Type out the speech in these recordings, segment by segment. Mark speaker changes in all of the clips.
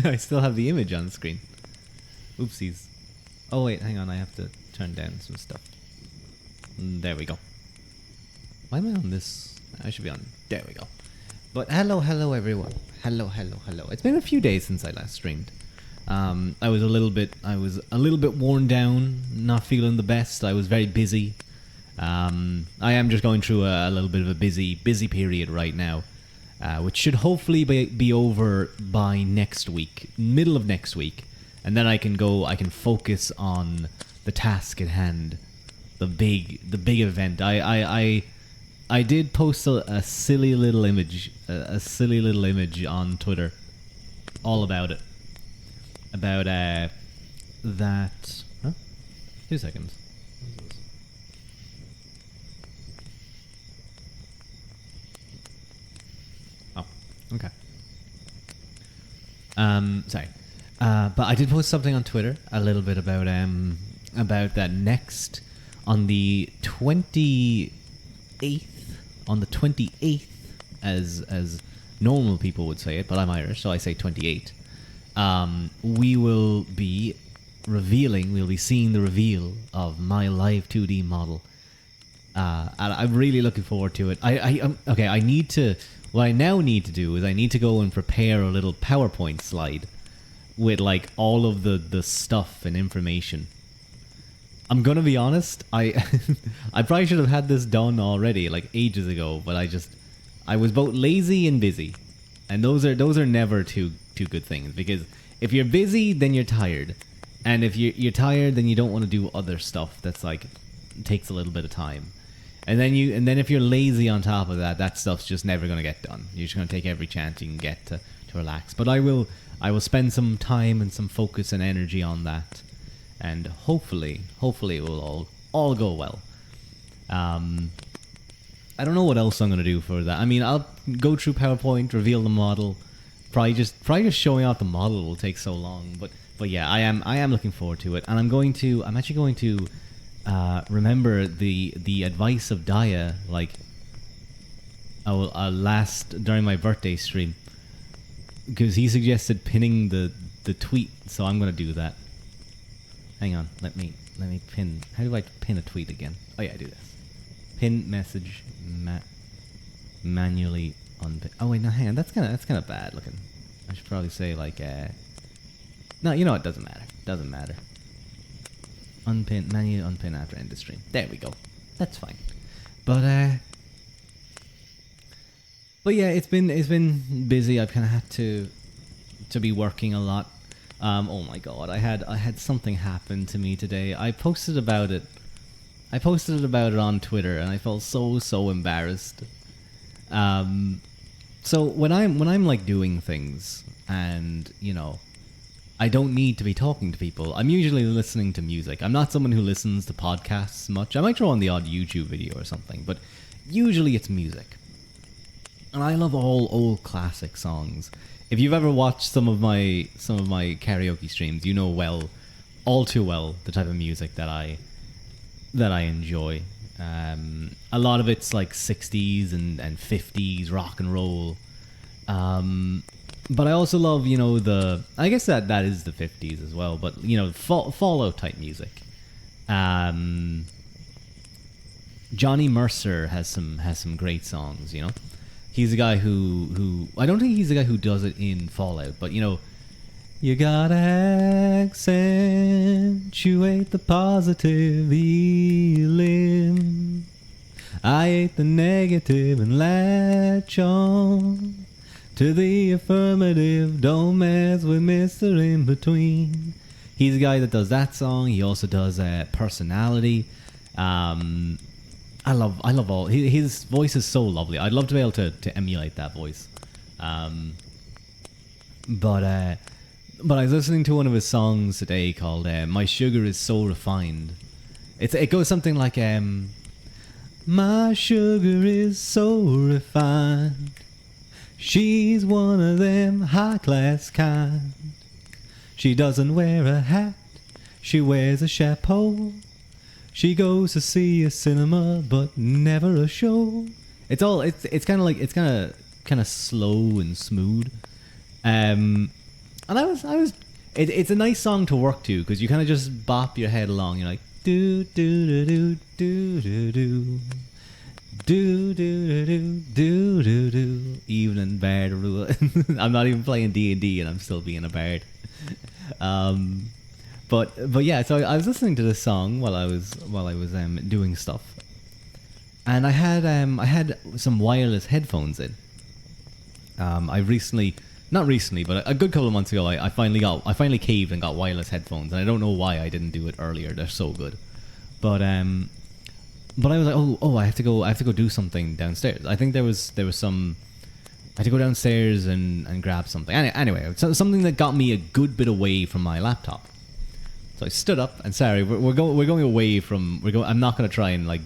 Speaker 1: I still have the image on the screen. Oopsies. Oh wait, hang on, I have to turn down some stuff. There we go. Why am I on this? I should be on. There we go. But hello everyone. Hello. It's been a few days since I last streamed. I was a little bit worn down, not feeling the best. I was very busy. I am just going through a little bit of a busy period right now, which should hopefully be over by next week, middle of next week, and then I can focus on the task at hand, the big event. I did post a silly little image on Twitter, all about it, about that. Huh? 2 seconds. Oh, okay. Sorry. But I did post something on Twitter a little bit about that next on the 28th, as normal people would say it, but I'm Irish, so I say 28. We'll be seeing the reveal of my live 2D model. And I'm really looking forward to it. What I now need to do is I need to go and prepare a little PowerPoint slide with like all of the stuff and information. I'm gonna be honest, I probably should have had this done already, like ages ago, but I was both lazy and busy. And those are never two good things, because if you're busy, then you're tired. And if you're tired, then you don't want to do other stuff that's like takes a little bit of time. And then if you're lazy on top of that stuff's just never gonna get done. You're just gonna take every chance you can get to relax. But I will spend some time and some focus and energy on that, and hopefully it will all go well. I don't know what else I'm gonna do for that. I mean, I'll go through PowerPoint, reveal the model. Probably just showing off the model will take so long. But yeah, I am looking forward to it, and I'm actually going to remember the advice of Daya, like during my birthday stream, because he suggested pinning the tweet, so I'm gonna do that. Hang on, let me pin. How do I pin a tweet again? Oh yeah, I do this. Pin message manually unpin. Oh wait, no, hang on. That's kind of bad looking. I should probably say like no, you know what? Doesn't matter. Manually unpin after end of stream. There we go. That's fine. But yeah, it's been busy. I've kind of had to be working a lot. Oh my god, I had something happen to me today. I posted about it on Twitter, and I felt so embarrassed. So when I'm like doing things, and you know, I don't need to be talking to people, I'm usually listening to music. I'm not someone who listens to podcasts much. I might throw on the odd YouTube video or something, but usually it's music. And I love all old classic songs. If you've ever watched some of my karaoke streams, you know all too well, the type of music that I enjoy. A lot of it's like 60s and 50s rock and roll. But I also love, you know, I guess that is the 50s as well, but, you know, Fallout type music. Johnny Mercer has some great songs, you know. He's a guy who I don't think he's the guy who does it in Fallout, but, you know, you gotta accentuate the positive healing. I ate the negative and latch on to the affirmative. Don't mess with Mr. In Between. He's a guy that does that song. He also does Personality. I love all his voice is so lovely. I'd love to be able to emulate that voice. But I was listening to one of his songs today called "My Sugar Is So Refined." It goes something like "My sugar is so refined. She's one of them high class kind. She doesn't wear a hat. She wears a chapeau. She goes to see a cinema, but never a show." It's kind of slow and smooth. I And it's a nice song to work to because you kind of just bop your head along. You're like do do do do do do do do do do do do do. Evening bard. I'm not even playing D&D and I'm still being a bard. But yeah, so I was listening to this song while I was doing stuff, and I had some wireless headphones in. Not recently, but a good couple of months ago, I finally caved and got wireless headphones, and I don't know why I didn't do it earlier. They're so good, but I was like, oh, I have to go do something downstairs. I think there was some. I had to go downstairs and grab something. Anyway, something that got me a good bit away from my laptop. So I stood up, and sorry, we're going away from I'm not going to try and like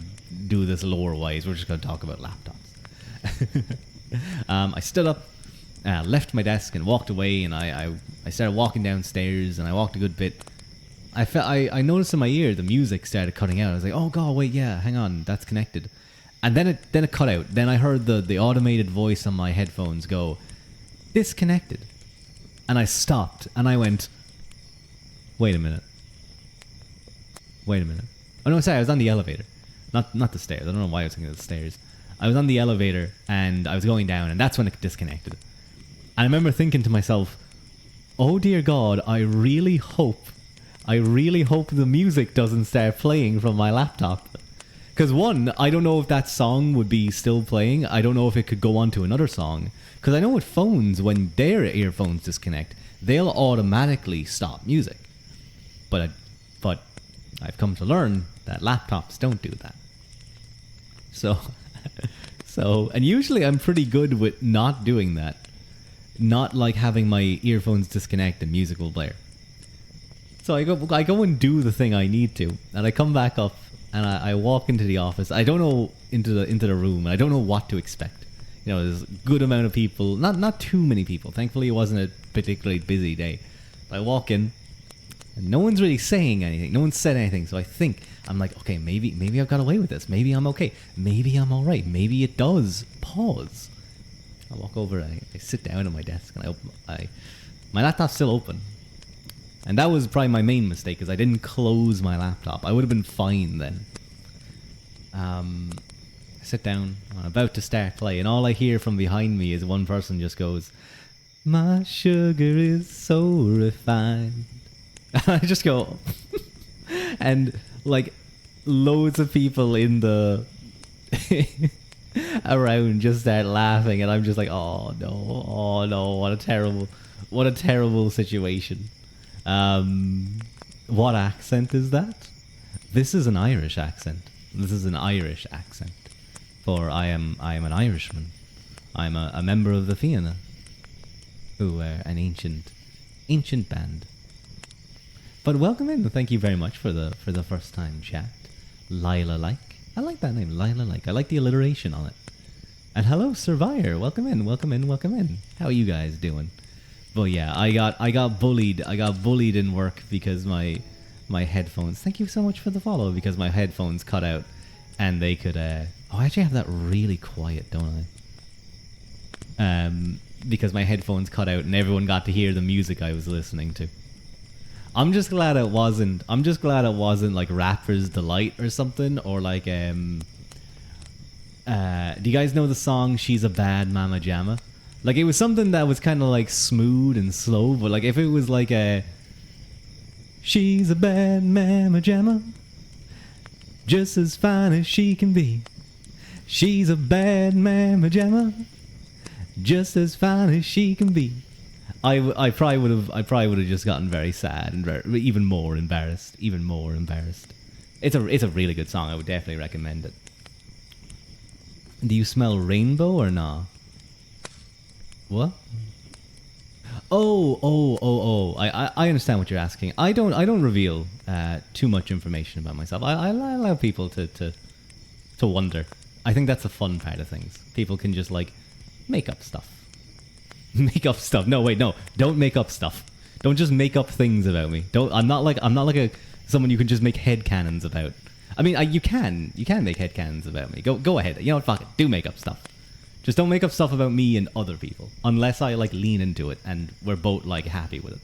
Speaker 1: do this lore wise. We're just going to talk about laptops. I stood up, left my desk, and walked away. And I started walking downstairs, and I walked a good bit. I noticed in my ear the music started cutting out. I was like, oh god, wait, yeah, hang on, that's connected. And then it cut out. Then I heard the automated voice on my headphones go, disconnected. And I stopped, and I went, wait a minute. Oh no, sorry, I was on the elevator. Not the stairs. I don't know why I was thinking of the stairs. I was on the elevator, and I was going down, and that's when it disconnected. And I remember thinking to myself, oh dear God, I really hope the music doesn't start playing from my laptop. Because one, I don't know if that song would be still playing. I don't know if it could go on to another song. Because I know with phones, when their earphones disconnect, they'll automatically stop music. But I've come to learn that laptops don't do that. So, and usually I'm pretty good with not doing that. Not like having my earphones disconnect and music will blare. So I go and do the thing I need to, and I come back up. And I walk into the office. I don't know into the room. And I don't know what to expect. You know, there's a good amount of people. Not too many people. Thankfully, it wasn't a particularly busy day. But I walk in, and no one's really saying anything. No one said anything. So I'm like, okay, maybe I've got away with this. Maybe I'm okay. Maybe I'm all right. Maybe it does pause. I walk over. I sit down at my desk, and my laptop's still open. And that was probably my main mistake, because I didn't close my laptop. I would have been fine then. I sit down, I'm about to start play, and all I hear from behind me is one person just goes, my sugar is so refined. And I just go, and like loads of people in the around just start laughing, and I'm just like, oh no, what a terrible situation. What accent is that? This is an Irish accent. For I am an Irishman. I'm a member of the Fianna, who are an ancient band. But welcome in. Thank you very much for the first time chat. Lila Like. I like that name, Lila Like. I like the alliteration on it. And hello, Survivor. Welcome in. How are you guys doing? Well, yeah, I got bullied. I got bullied in work because my headphones. Thank you so much for the follow. Because my headphones cut out, and they could. I actually have that really quiet, don't I? Because my headphones cut out, and everyone got to hear the music I was listening to. I'm just glad it wasn't like Rapper's Delight or something, or like do you guys know the song "She's a Bad Mama Jamma"? Like, it was something that was kind of like smooth and slow, but like if it was like she's a bad mama jamma, just as fine as she can be. She's a bad mama jamma, just as fine as she can be. I probably would have just gotten very sad and even more embarrassed. It's a really good song. I would definitely recommend it. Do you smell rainbow or not? What? Oh! I understand what you're asking. I don't reveal too much information about myself. I allow people to wonder. I think that's the fun part of things. People can just like make up stuff. Make up stuff. No, wait, no. Don't make up stuff. Don't just make up things about me. I'm not like someone you can just make headcanons about. I mean, you can make headcanons about me. Go ahead. You know what? Fuck it. Do make up stuff. Just don't make up stuff about me and other people. Unless I, like, lean into it and we're both, like, happy with it.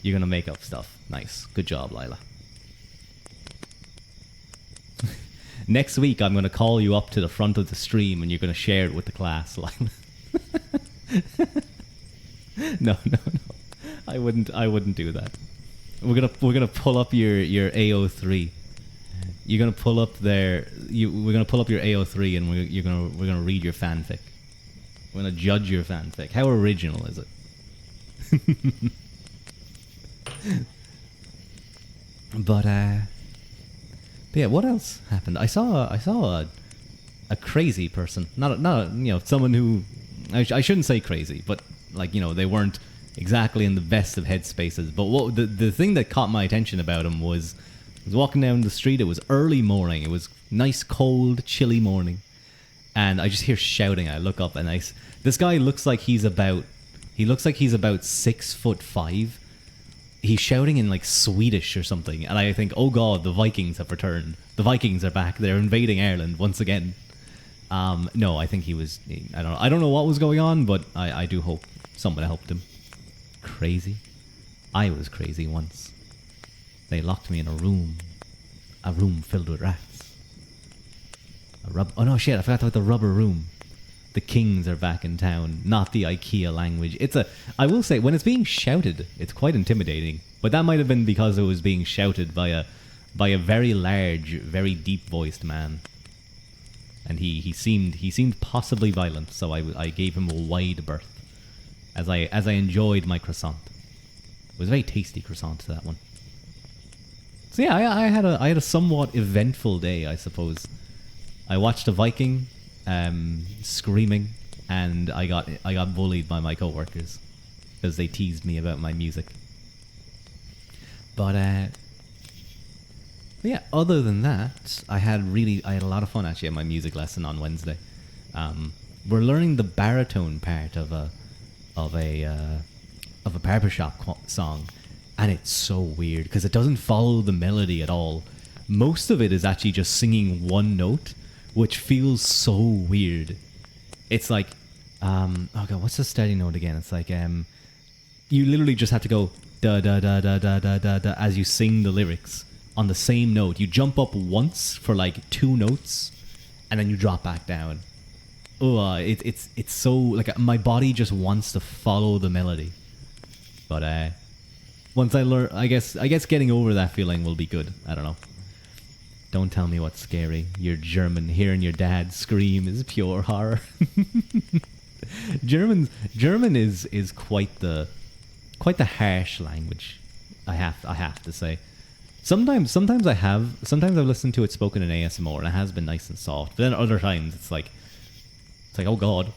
Speaker 1: You're gonna make up stuff. Nice. Good job, Lila. Next week, I'm gonna call you up to the front of the stream and you're gonna share it with the class, Lila. No. I wouldn't do that. We're gonna pull up your AO3. You're gonna pull up we're gonna pull up your AO3 and we're gonna read your fanfic. We're gonna judge your fanfic. How original is it? But yeah, what else happened? I saw a crazy person. Not someone who I shouldn't say crazy, but like, they weren't exactly in the best of headspaces. But what the thing that caught my attention about him was walking down the street. It was early morning. It was nice, cold, chilly morning, and I just hear shouting. I look up and this guy looks like he's about 6'5". He's shouting in like Swedish or something, and I think, oh god, the Vikings have returned. The Vikings are back. They're invading Ireland once again. No, I think he was. I don't know what was going on, but I do hope someone helped him. Crazy. I was crazy once. They locked me in a room filled with rats. Oh no, shit! I forgot about the rubber room. The kings are back in town, not the IKEA language. I will say, when it's being shouted, it's quite intimidating. But that might have been because it was being shouted by a very large, very deep-voiced man. And he seemed possibly violent, so I gave him a wide berth as I enjoyed my croissant. It was a very tasty croissant, that one. So yeah, I had a somewhat eventful day, I suppose. I watched a Viking screaming, and I got bullied by my coworkers because they teased me about my music. But yeah, other than that, I had a lot of fun actually at my music lesson on Wednesday. We're learning the baritone part of a barbershop song, and it's so weird because it doesn't follow the melody at all. Most of it is actually just singing one note, which feels so weird. It's like, oh god, what's the steady note again? It's like, you literally just have to go da da da da da da da da as you sing the lyrics on the same note. You jump up once for like 2 notes, and then you drop back down. Oh, it's so like my body just wants to follow the melody. But once I learn, I guess getting over that feeling will be good. I don't know. Don't tell me what's scary. You're German. Hearing your dad scream is pure horror. German is quite the harsh language. I have to say. Sometimes I've listened to it spoken in ASMR and it has been nice and soft. But then other times it's like oh god,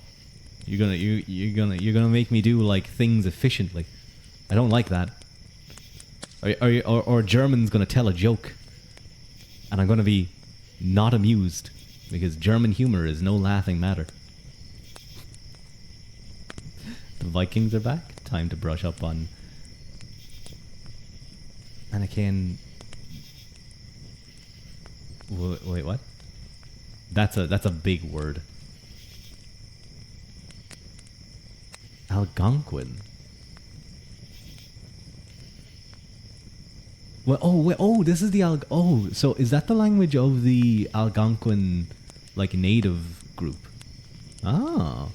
Speaker 1: you're gonna make me do like things efficiently. I don't like that. Or German's gonna tell a joke, and I'm gonna be not amused because German humor is no laughing matter. The Vikings are back. Time to brush up on Anakin. Wait, what? That's a big word. Algonquin. Well, this is the so is that the language of the Algonquin, like, native group? Ah,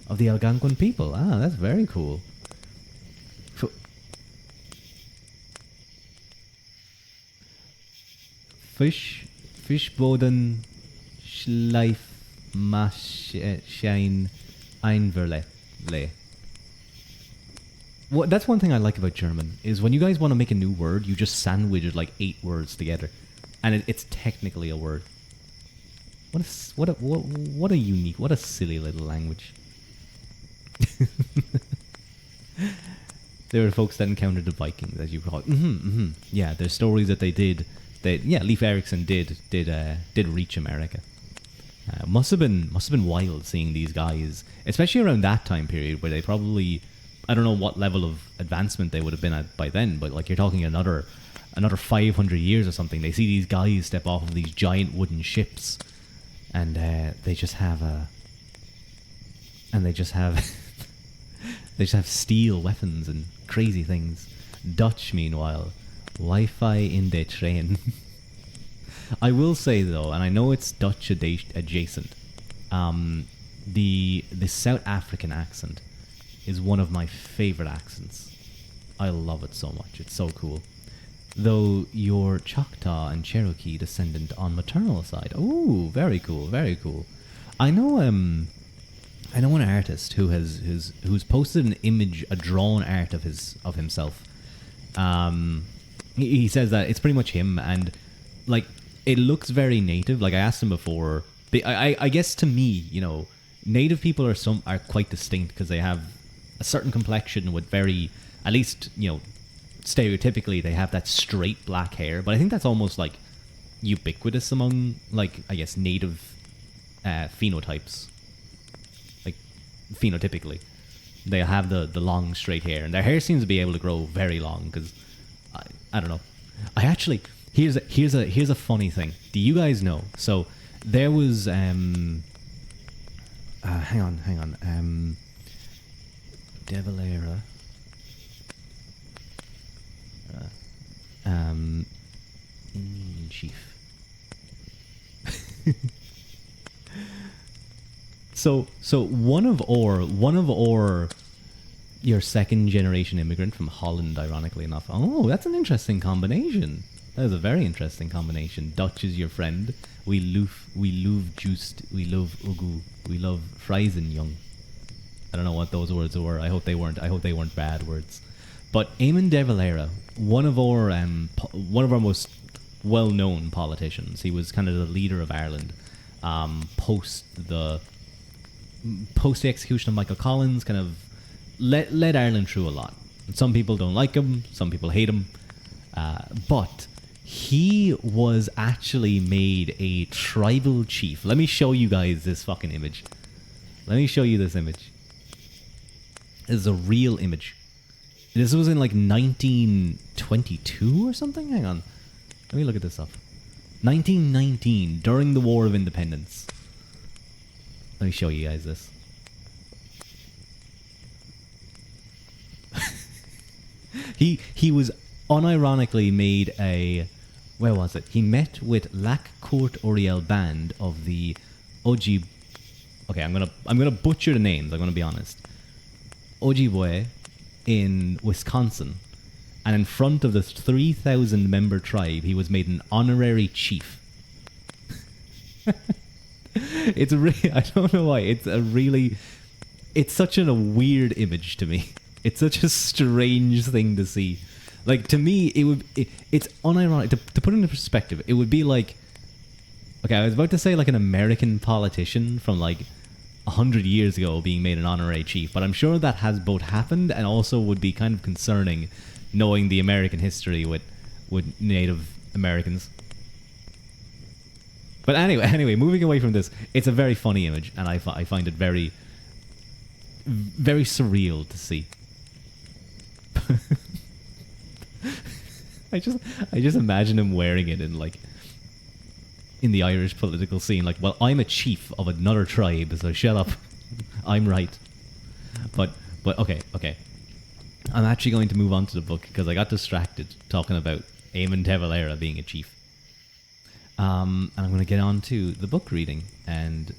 Speaker 1: of the Algonquin people. Ah, that's very cool. Fischboden Schleif Maschein Einverle. Well, that's one thing I like about German, is when you guys want to make a new word, you just sandwich like 8 words together, and it's technically a word. What a unique, what a silly little language. There are folks that encountered the Vikings, as you call it. Yeah, there's stories that they did. Leif Erikson did reach America. Must have been wild seeing these guys, especially around that time period where they probably, I don't know what level of advancement they would have been at by then, but like you're talking another 500 years or something. They see these guys step off of these giant wooden ships, and they just have and they just have they just have steel weapons and crazy things. Dutch, meanwhile, Wi-Fi in the train. I will say though, and I know it's Dutch adjacent, the South African accent is one of my favorite accents. I love it so much. It's so cool. Though you're Choctaw and Cherokee descendant on maternal side. Ooh, very cool, very cool. I know an artist who's posted an image, a drawn art of himself. He says that it's pretty much him, and like it looks very native. Like I asked him before. I guess to me, native people are quite distinct because they have a certain complexion with very, at least stereotypically they have that straight black hair. But I think that's almost like ubiquitous among like I guess native phenotypes. Like phenotypically, they have the long straight hair, and their hair seems to be able to grow very long because I don't know. I actually here's a funny thing. Do you guys know? So there was hang on De Valera Indian chief. So one of your second generation immigrant from Holland, ironically enough. Oh, that's an interesting combination. That is a very interesting combination. Dutch is your friend. We love juiced. We love ugu. We love Young. I don't know what those words were. I hope they weren't bad words. But Eamon de Valera, one of our most well-known politicians. He was kind of the leader of Ireland post the execution of Michael Collins. Kind of led Ireland through a lot. Some people don't like him. Some people hate him. But he was actually made a tribal chief. Let me show you guys this fucking image. Let me show you this image. This is a real image. This was in like 1922 or something? Hang on. Let me look at this up. 1919, during the War of Independence. Let me show you guys this. He was unironically made a... Where was it? He met with Lac Court Oriel Band of the Ojibwe... Okay, I'm gonna butcher the names, I'm gonna be honest. Ojibwe in Wisconsin. And in front of the 3,000 member tribe, he was made an honorary chief. It's really... I don't know why. It's such a weird image to me. It's such a strange thing to see. Like, to me, it's unironic. To put it into perspective, it would be like... Okay, I was about to say like an American politician from like 100 years ago being made an honorary chief, but I'm sure that has both happened and also would be kind of concerning knowing the American history with Native Americans. But anyway, moving away from this, it's a very funny image, and I find it very, very surreal to see. I just imagine him wearing it in the Irish political scene. Like, well, I'm a chief of another tribe, so shut up. I'm right. But okay. I'm actually going to move on to the book because I got distracted talking about Eamon de Valera being a chief. And I'm going to get on to the book reading. And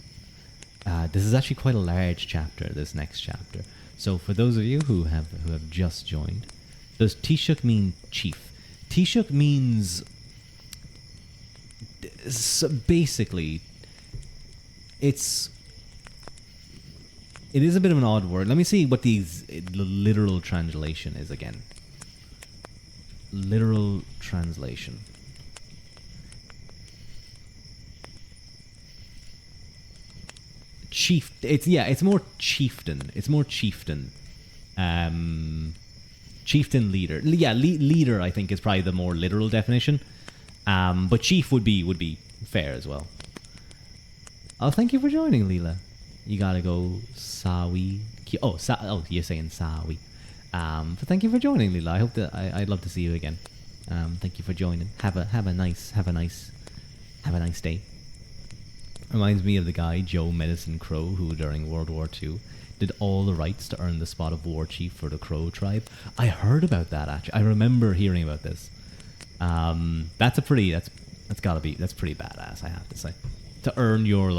Speaker 1: this is actually quite a large chapter, this next chapter. So for those of you who have just joined, does Taoiseach mean chief? Taoiseach means... So basically, it is a bit of an odd word. Let me see what the literal translation is again. Literal translation. Chief. It's more chieftain. It's more chieftain. Chieftain leader. Yeah, leader I think is probably the more literal definition. But chief would be fair as well. Oh, thank you for joining, Leela. You gotta go Sawi. You're saying Sawi. But thank you for joining, Leela. I hope that I'd love to see you again. Thank you for joining. Have a nice day. Reminds me of the guy, Joe Medicine Crow, who during World War II did all the rites to earn the spot of war chief for the Crow tribe. I heard about that, actually. I remember hearing about this. That's pretty badass, I have to say. To earn your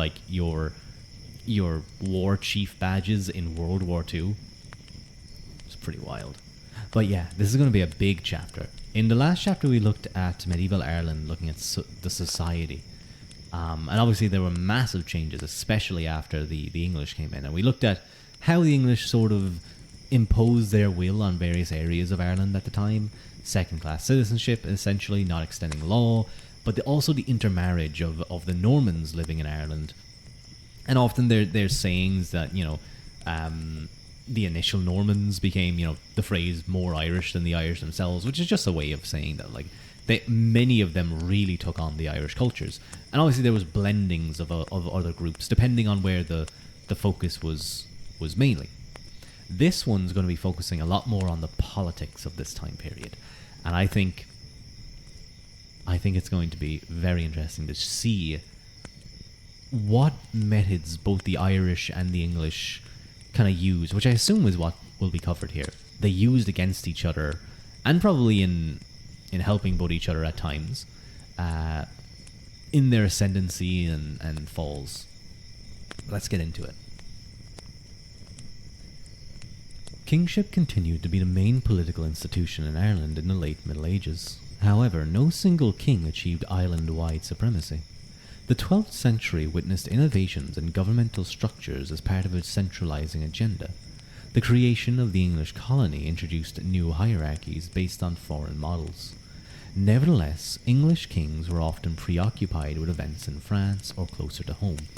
Speaker 1: war chief badges in World War II. It's pretty wild. But yeah, this is going to be a big chapter. In the last chapter, we looked at medieval Ireland, looking at the society. And obviously there were massive changes, especially after the English came in. And we looked at how the English sort of imposed their will on various areas of Ireland at the time. Second-class citizenship, essentially, not extending law. But also the intermarriage of the Normans living in Ireland. And often there's sayings that, the initial Normans became, the phrase more Irish than the Irish themselves, which is just a way of saying that, many of them really took on the Irish cultures. And obviously there was blendings of other groups, depending on where the focus was mainly. This one's going to be focusing a lot more on the politics of this time period. And I think it's going to be very interesting to see what methods both the Irish and the English kind of use, which I assume is what will be covered here. They used against each other, and probably in helping both each other at times, in their ascendancy and falls. Let's get into it. Kingship continued to be the main political institution in Ireland in the late Middle Ages. However, no single king achieved island-wide supremacy. The 12th century witnessed innovations in governmental structures as part of its centralizing agenda. The creation of the English colony introduced new hierarchies based on foreign models. Nevertheless, English kings were often preoccupied with events in France or closer to home.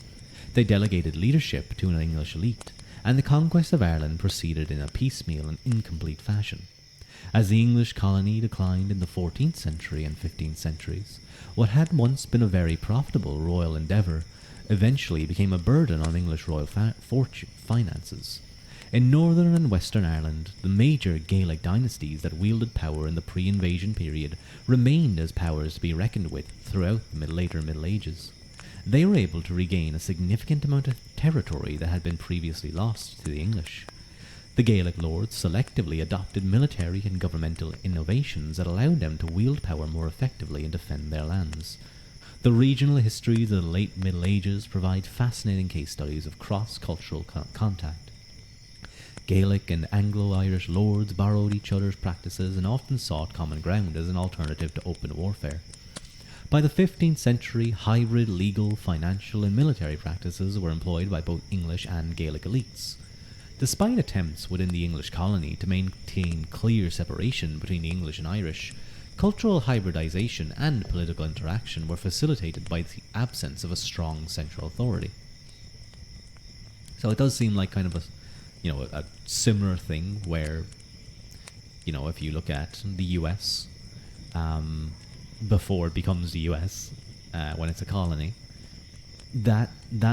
Speaker 1: They delegated leadership to an English elite, and the conquest of Ireland proceeded in a piecemeal and incomplete fashion. As the English colony declined in the 14th century and 15th centuries, what had once been a very profitable royal endeavour eventually became a burden on English royal finances. In Northern and Western Ireland, the major Gaelic dynasties that wielded power in the pre-invasion period remained as powers to be reckoned with throughout the later Middle Ages. They were able to regain a significant amount of territory that had been previously lost to the English. The Gaelic lords selectively adopted military and governmental innovations that allowed them to wield power more effectively and defend their lands. The regional histories of the late Middle Ages provide fascinating case studies of cross-cultural contact. Gaelic and Anglo-Irish lords borrowed each other's practices and often sought common ground as an alternative to open warfare. By the 15th century, hybrid legal, financial, and military practices were employed by both English and Gaelic elites. Despite attempts within the English colony to maintain clear separation between the English and Irish, cultural hybridization and political interaction were facilitated by the absence of a strong central authority. So it does seem like kind of a similar thing where, if you look at the US, before it becomes the US, when it's a colony, that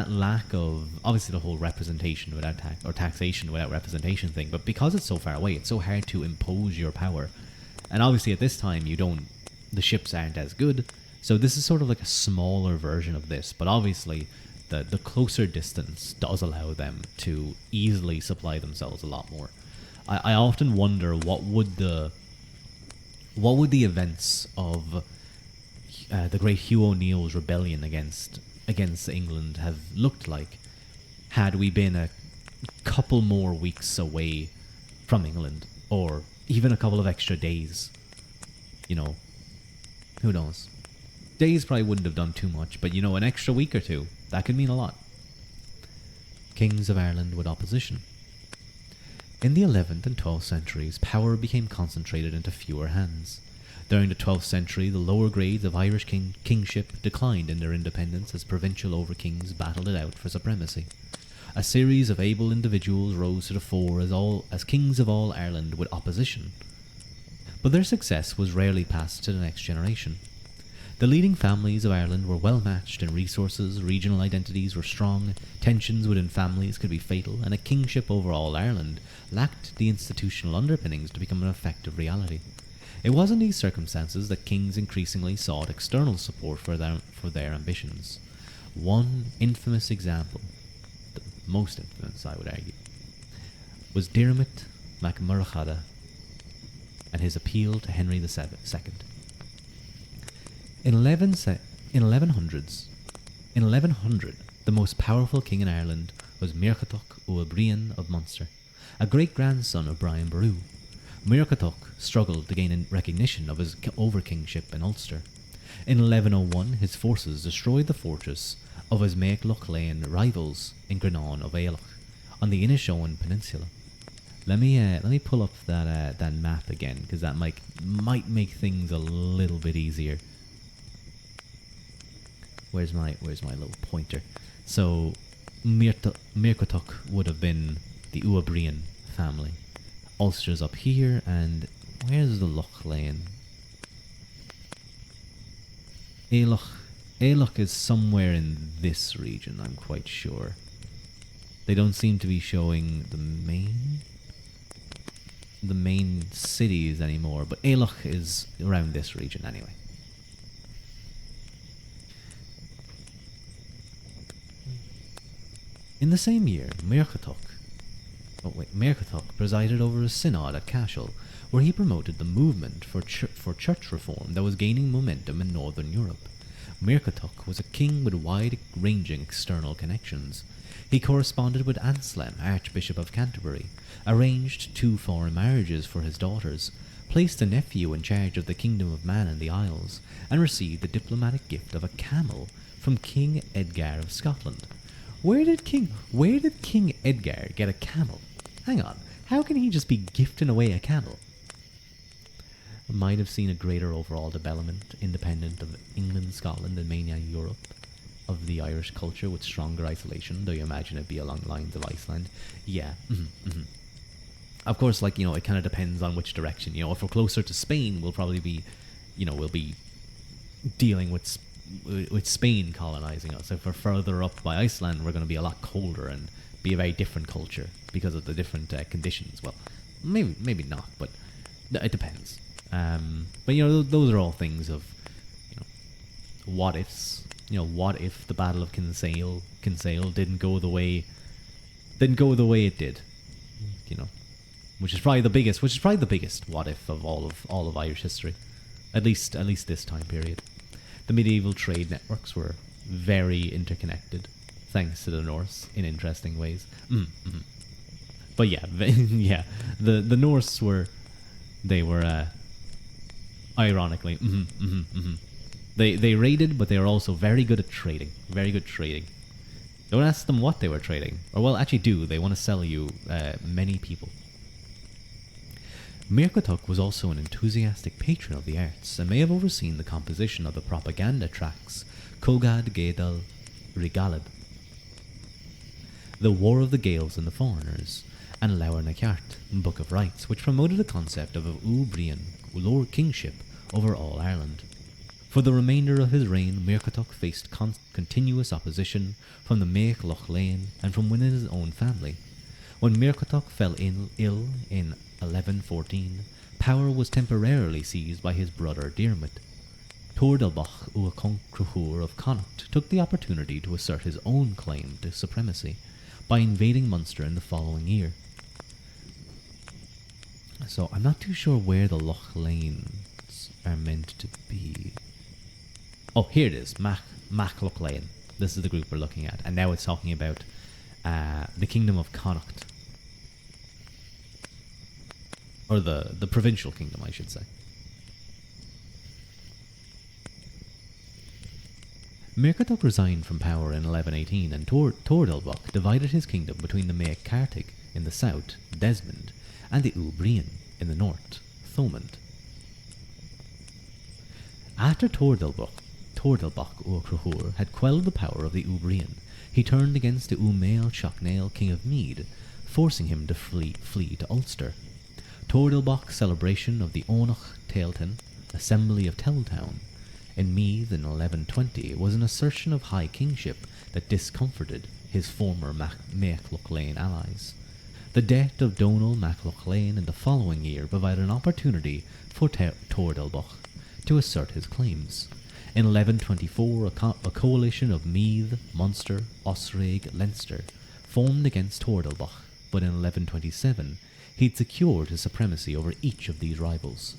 Speaker 1: lack of, obviously the whole representation without taxation without representation thing, but because it's so far away, it's so hard to impose your power. And obviously at this time the ships aren't as good, so this is sort of like a smaller version of this, but obviously the closer distance does allow them to easily supply themselves a lot more. I often wonder what would the events of the great Hugh O'Neill's rebellion against England have looked like had we been a couple more weeks away from England, or even a couple of extra days. Who knows? Days probably wouldn't have done too much, but an extra week or two, that could mean a lot. Kings of Ireland with opposition. In the 11th and 12th centuries, power became concentrated into fewer hands. During the 12th century, the lower grades of Irish kingship declined in their independence as provincial overkings battled it out for supremacy. A series of able individuals rose to the fore as kings of all Ireland with opposition, but their success was rarely passed to the next generation. The leading families of Ireland were well matched in resources, regional identities were strong, tensions within families could be fatal, and a kingship over all Ireland lacked the institutional underpinnings to become an effective reality. It was in these circumstances that kings increasingly sought external support for their ambitions. One infamous example, the most infamous I would argue, was Diarmait mac Murchada and his appeal to Henry II. In 1100, the most powerful king in Ireland was Muirchertach Ua Briain of Munster, a great-grandson of Brian Boru. Muirchertach struggled to gain recognition of his over-kingship in Ulster. In 1101, his forces destroyed the fortress of his Mac Loch Lane rivals in Grenon of Ailach on the Inishowen Peninsula. Let me pull up that map again, because that might make things a little bit easier. Where's my little pointer? So Muirchertach would have been the Ua Briain family. Ulster's up here, and where's the Loch Lane? Ailach is somewhere in this region, I'm quite sure. They don't seem to be showing the main cities anymore, but Ailach is around this region anyway. In the same year, Muirchertach presided over a synod at Cashel, where he promoted the movement for church reform that was gaining momentum in Northern Europe. Muirchertach was a king with wide-ranging external connections. He corresponded with Anselm, Archbishop of Canterbury, arranged 2 foreign marriages for his daughters, placed a nephew in charge of the Kingdom of Man in the Isles, and received the diplomatic gift of a camel from King Edgar of Scotland. Where did King Edgar get a camel? Hang on, how can he just be gifting away a camel? Might have seen a greater overall development, independent of England, Scotland, and mainland Europe, of the Irish culture with stronger isolation, though you imagine it'd be along the lines of Iceland. Yeah, Of course, it kind of depends on which direction. If we're closer to Spain, we'll probably be, we'll be dealing with Spain colonizing us. If we're further up by Iceland, we're going to be a lot colder and be a very different culture because of the different conditions. Well, maybe not, but it depends. But those are all things of what ifs. What if the Battle of Kinsale didn't go the way it did? Which is probably the biggest what if of all of Irish history, at least this time period. The medieval trade networks were very interconnected, thanks to the Norse in interesting ways. But yeah, the Norse were ironically, They raided, but they were also very good at trading. Very good trading. Don't ask them what they were trading, or well, actually do. They want to sell you many people. Muirchertach was also an enthusiastic patron of the arts and may have overseen the composition of the propaganda tracts Cogad Gaedal Regalib, The War of the Gaels and the Foreigners, and Lawer na Ceart, Book of Rights, which promoted the concept of a Ua Briain, Lord Kingship, over all Ireland. For the remainder of his reign, Muirchertach faced continuous opposition from the Mac Loch Lane and from within his own family. When Muirchertach fell ill in 1114, power was temporarily seized by his brother Diarmait. Tordelbach Ua Concrúthúr of Connacht took the opportunity to assert his own claim to supremacy by invading Munster in the following year. So I'm not too sure where the Loch Lanes are meant to be. Oh, here it is, Mac Loch Lane. This is the group we're looking at, and now it's talking about the Kingdom of Connacht. Or the provincial kingdom, I should say. Muirchertach resigned from power in 1118, and Tordelbach divided his kingdom between the Mac Cartig in the south, Desmond, and the Ua Briain in the north, Thomond. After Tordelbach Ua Crúthúr had quelled the power of the Ua Briain, he turned against the Mael Shocknail, king of Meath, forcing him to flee to Ulster. Tordelbach's celebration of the Onach Tailton, Assembly of Teltown, in Meath in 1120 was an assertion of high kingship that discomforted his former Mac Loch Lane allies. The death of Donal Mac Loch Lane in the following year provided an opportunity for Tordelbach to assert his claims. In 1124, a coalition of Meath, Munster, Osraig, Leinster formed against Tordelbach, but in 1127 he'd secured his supremacy over each of these rivals.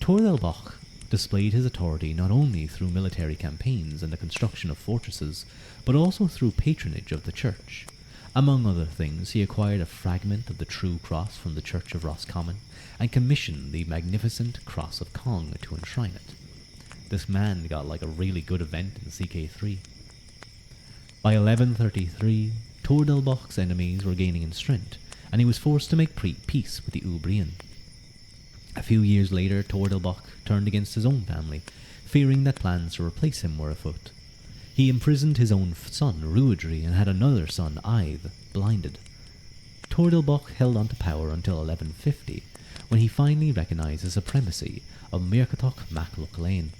Speaker 1: Tordelbach displayed his authority not only through military campaigns and the construction of fortresses, but also through patronage of the church. Among other things, he acquired a fragment of the true cross from the Church of Roscommon and commissioned the magnificent Cross of Cong to enshrine it. This man got like a really good event in CK3. By 1133, Tordelbach's enemies were gaining in strength, and he was forced to make peace with the Ubrian. A few years later, Tordelbach turned against his own family, fearing that plans to replace him were afoot. He imprisoned his own son, Ruadh, and had another son, Ive, blinded. Tordelbach held on to power until 1150, when he finally recognised the supremacy of Muirchertach Mac Luc Lane.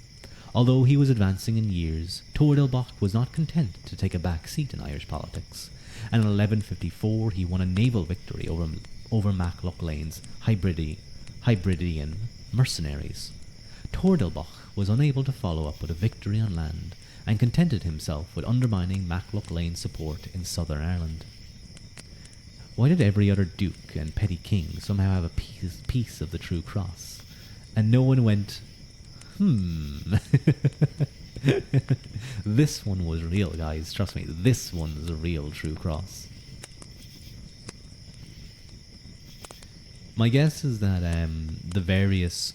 Speaker 1: Although he was advancing in years, Tordelbach was not content to take a back seat in Irish politics, and in 1154 he won a naval victory over Mac Luc Lane's Hybridian mercenaries. Tordelbach was unable to follow up with a victory on land, and contented himself with undermining Mac Luc Lane's support in Southern Ireland. Why did every other duke and petty king somehow have a piece of the true cross, and no one went, This one was real, guys, trust me, this one's a real true cross. My guess is that the various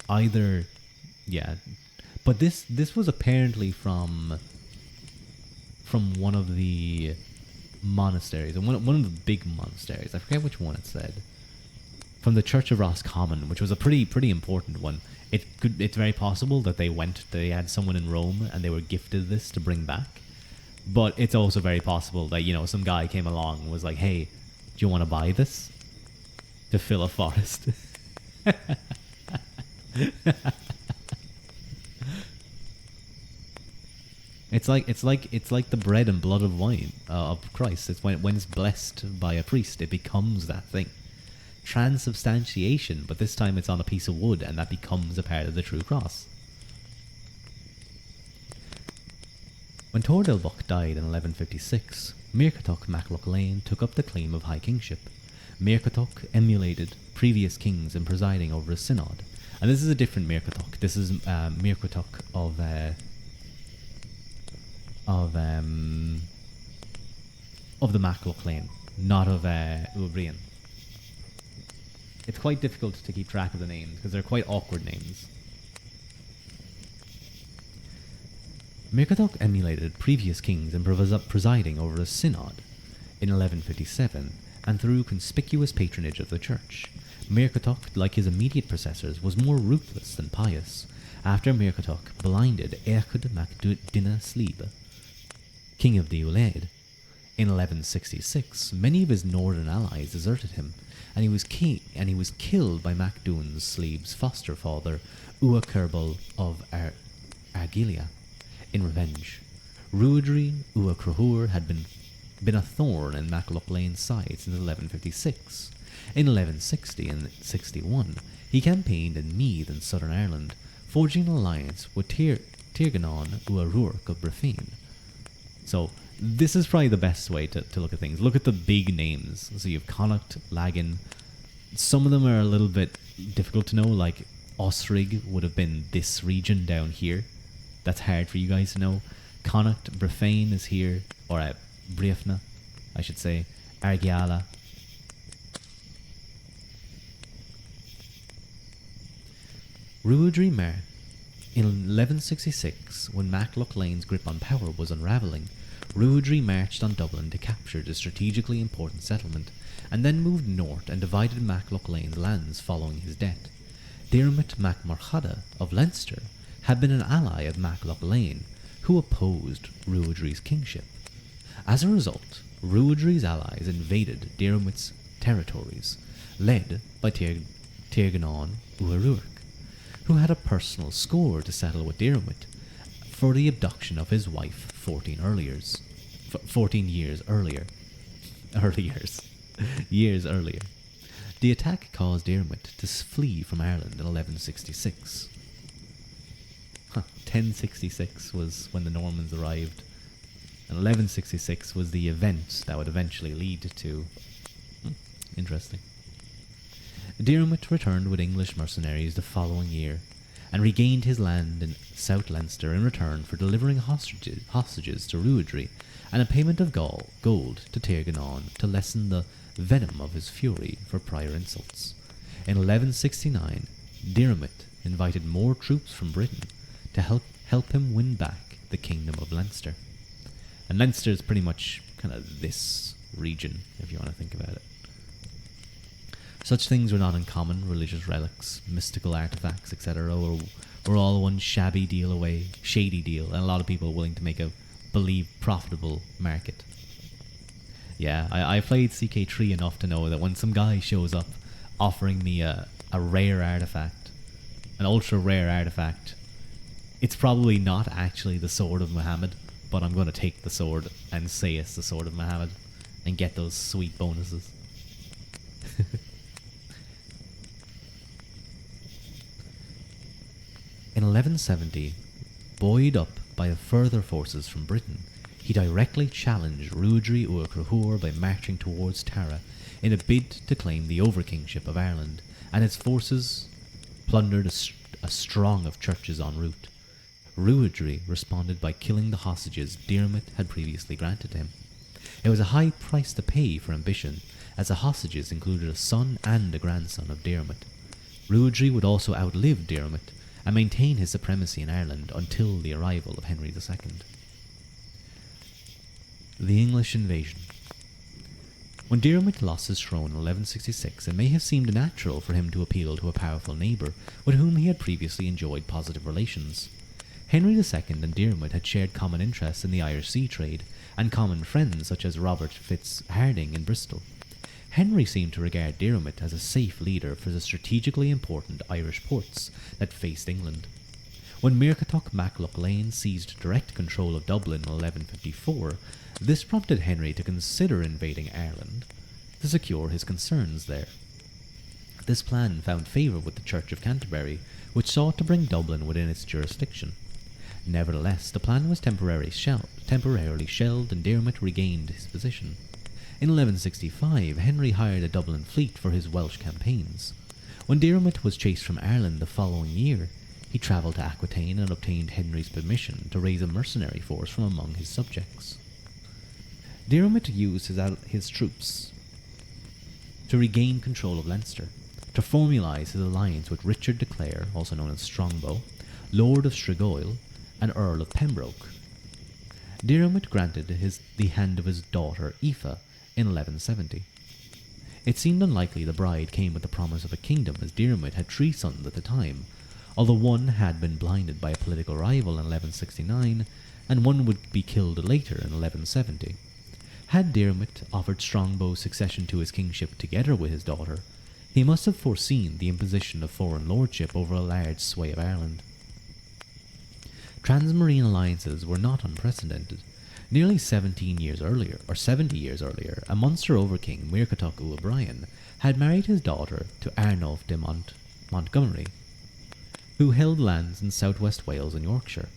Speaker 1: but this was apparently from one of the monasteries, and one of the big monasteries. I forget which one it said. From the Church of Roscommon, which was a pretty important one. It's very possible that they had someone in Rome and they were gifted this to bring back. But it's also very possible that, some guy came along and was like, "Hey, do you want to buy this to fill a forest?" It's like the bread and blood of wine of Christ. It's when it's blessed by a priest, it becomes that thing. Transubstantiation, but this time it's on a piece of wood, and that becomes a part of the true cross. When Tordelbach died in 1156, Muirchertach Mac Luc Lane took up the claim of high kingship. Muirchertach emulated previous kings in presiding over a synod, and this is a different Muirchertach. This is Muirchertach of the Mac Luc Lane, not of Ubrian. It's quite difficult to keep track of the names because they're quite awkward names. Muirchertach emulated previous kings in presiding over a synod in 1157, and through conspicuous patronage of the church. Muirchertach, like his immediate predecessors, was more ruthless than pious. After Muirchertach blinded Eachod mac Dinna Sliebe, king of the Ulaid, in 1166, many of his northern allies deserted him, and he was killed by Mac Dún Sliebe's foster father, Ua Kerbal of Argilia, in revenge. Ruadh Ua Crohur had been a thorn in Mac Luc Lane's side since 1156. In 1160 and 61, he campaigned in Meath in southern Ireland, forging an alliance with Tirganon Ua Ruarc of Breffin. So, this is probably the best way to look at things. Look at the big names. So you have Connacht, Lagin. Some of them are a little bit difficult to know, like Osrig would have been this region down here. That's hard for you guys to know. Connacht, Breffin is here, or Briefna, I should say. Argiala. Ruadh Mar. In 1166, when Mac Luc Lane's grip on power was unravelling, Ruadh marched on Dublin to capture the strategically important settlement, and then moved north and divided Mac Luc Lane's lands following his death. Diarmait mac Marchada of Leinster had been an ally of Mac Luc Lane, who opposed Ruadh's kingship. As a result, Ruadh's allies invaded Diarmait's territories, led by Tirganon Ua Ruarc, who had a personal score to settle with Diarmait for the abduction of his wife 14 years earlier. Years earlier. The attack caused Diarmait to flee from Ireland in 1166. 1066 was when the Normans arrived, and 1166 was the event that would eventually lead to... Interesting. Diarmait returned with English mercenaries the following year, and regained his land in South Leinster in return for delivering hostages to Ruadh and a payment of gold to Tirganon to lessen the venom of his fury for prior insults. In 1169, Diarmait invited more troops from Britain to help him win back the kingdom of Leinster. And Leinster is pretty much kind of this region, if you want to think about it. Such things were not uncommon. Religious relics, mystical artifacts, etc. were all one shady deal, and a lot of people willing to make a profitable market. Yeah, I played CK3 enough to know that when some guy shows up offering me a rare artifact, an ultra rare artifact, it's probably not actually the sword of Muhammad, but I'm going to take the sword and say it's the sword of Muhammad and get those sweet bonuses. In 1170, buoyed up by further forces from Britain, he directly challenged Ruadh Uachtarúr by marching towards Tara in a bid to claim the overkingship of Ireland, and his forces plundered a strong of churches en route. Ruadh responded by killing the hostages Diarmait had previously granted him. It was a high price to pay for ambition, as the hostages included a son and a grandson of Diarmait. Ruadh would also outlive Diarmait and maintain his supremacy in Ireland until the arrival of Henry II. The English invasion. When Diarmait lost his throne in 1166, it may have seemed natural for him to appeal to a powerful neighbour with whom he had previously enjoyed positive relations. Henry II and Diarmait had shared common interests in the Irish sea trade, and common friends such as Robert Fitzhardinge in Bristol. Henry seemed to regard Diarmait as a safe leader for the strategically important Irish ports that faced England. When Muirchertach Mac Lane seized direct control of Dublin in 1154, this prompted Henry to consider invading Ireland to secure his concerns there. This plan found favour with the Church of Canterbury, which sought to bring Dublin within its jurisdiction. Nevertheless, the plan was temporarily shelved and Diarmait regained his position. In 1165, Henry hired a Dublin fleet for his Welsh campaigns. When Diarmait was chased from Ireland the following year, he travelled to Aquitaine and obtained Henry's permission to raise a mercenary force from among his subjects. Diarmait used his troops to regain control of Leinster, to formalise his alliance with Richard de Clare, also known as Strongbow, Lord of Strigoi, and Earl of Pembroke. Diarmait granted the hand of his daughter Aoife in 1170. It seemed unlikely the bride came with the promise of a kingdom, as Diarmait had 3 sons at the time, although one had been blinded by a political rival in 1169, and one would be killed later in 1170. Had Diarmait offered Strongbow succession to his kingship together with his daughter, he must have foreseen the imposition of foreign lordship over a large sway of Ireland. Transmarine alliances were not unprecedented. Nearly 70 years earlier, a Munster overking, Muirchertach O'Brien, had married his daughter to Arnulf de Montgomery, who held lands in southwest Wales and Yorkshire.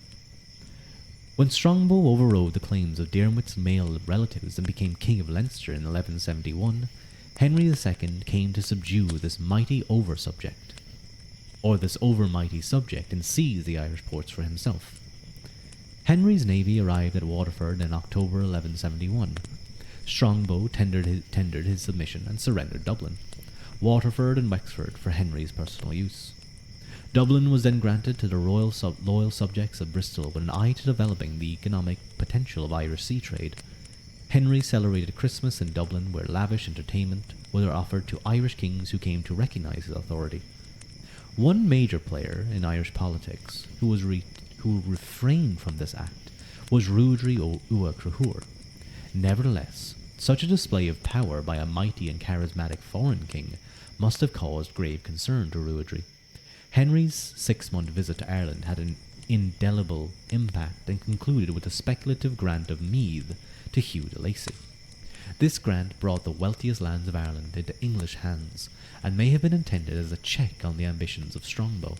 Speaker 1: When Strongbow overrode the claims of Diarmait's male relatives and became King of Leinster in 1171, Henry II came to subdue this over-mighty subject, and seize the Irish ports for himself. Henry's navy arrived at Waterford in October 1171. Strongbow tendered his submission and surrendered Dublin, Waterford and Wexford for Henry's personal use. Dublin was then granted to the loyal subjects of Bristol with an eye to developing the economic potential of Irish sea trade. Henry celebrated Christmas in Dublin, where lavish entertainment was offered to Irish kings who came to recognise his authority. One major player in Irish politics who refrained from this act was Ruadh Uachtarúr. Nevertheless, such a display of power by a mighty and charismatic foreign king must have caused grave concern to Ruadh. Henry's 6-month visit to Ireland had an indelible impact and concluded with a speculative grant of Meath to Hugh de Lacy. This grant brought the wealthiest lands of Ireland into English hands, and may have been intended as a check on the ambitions of Strongbow.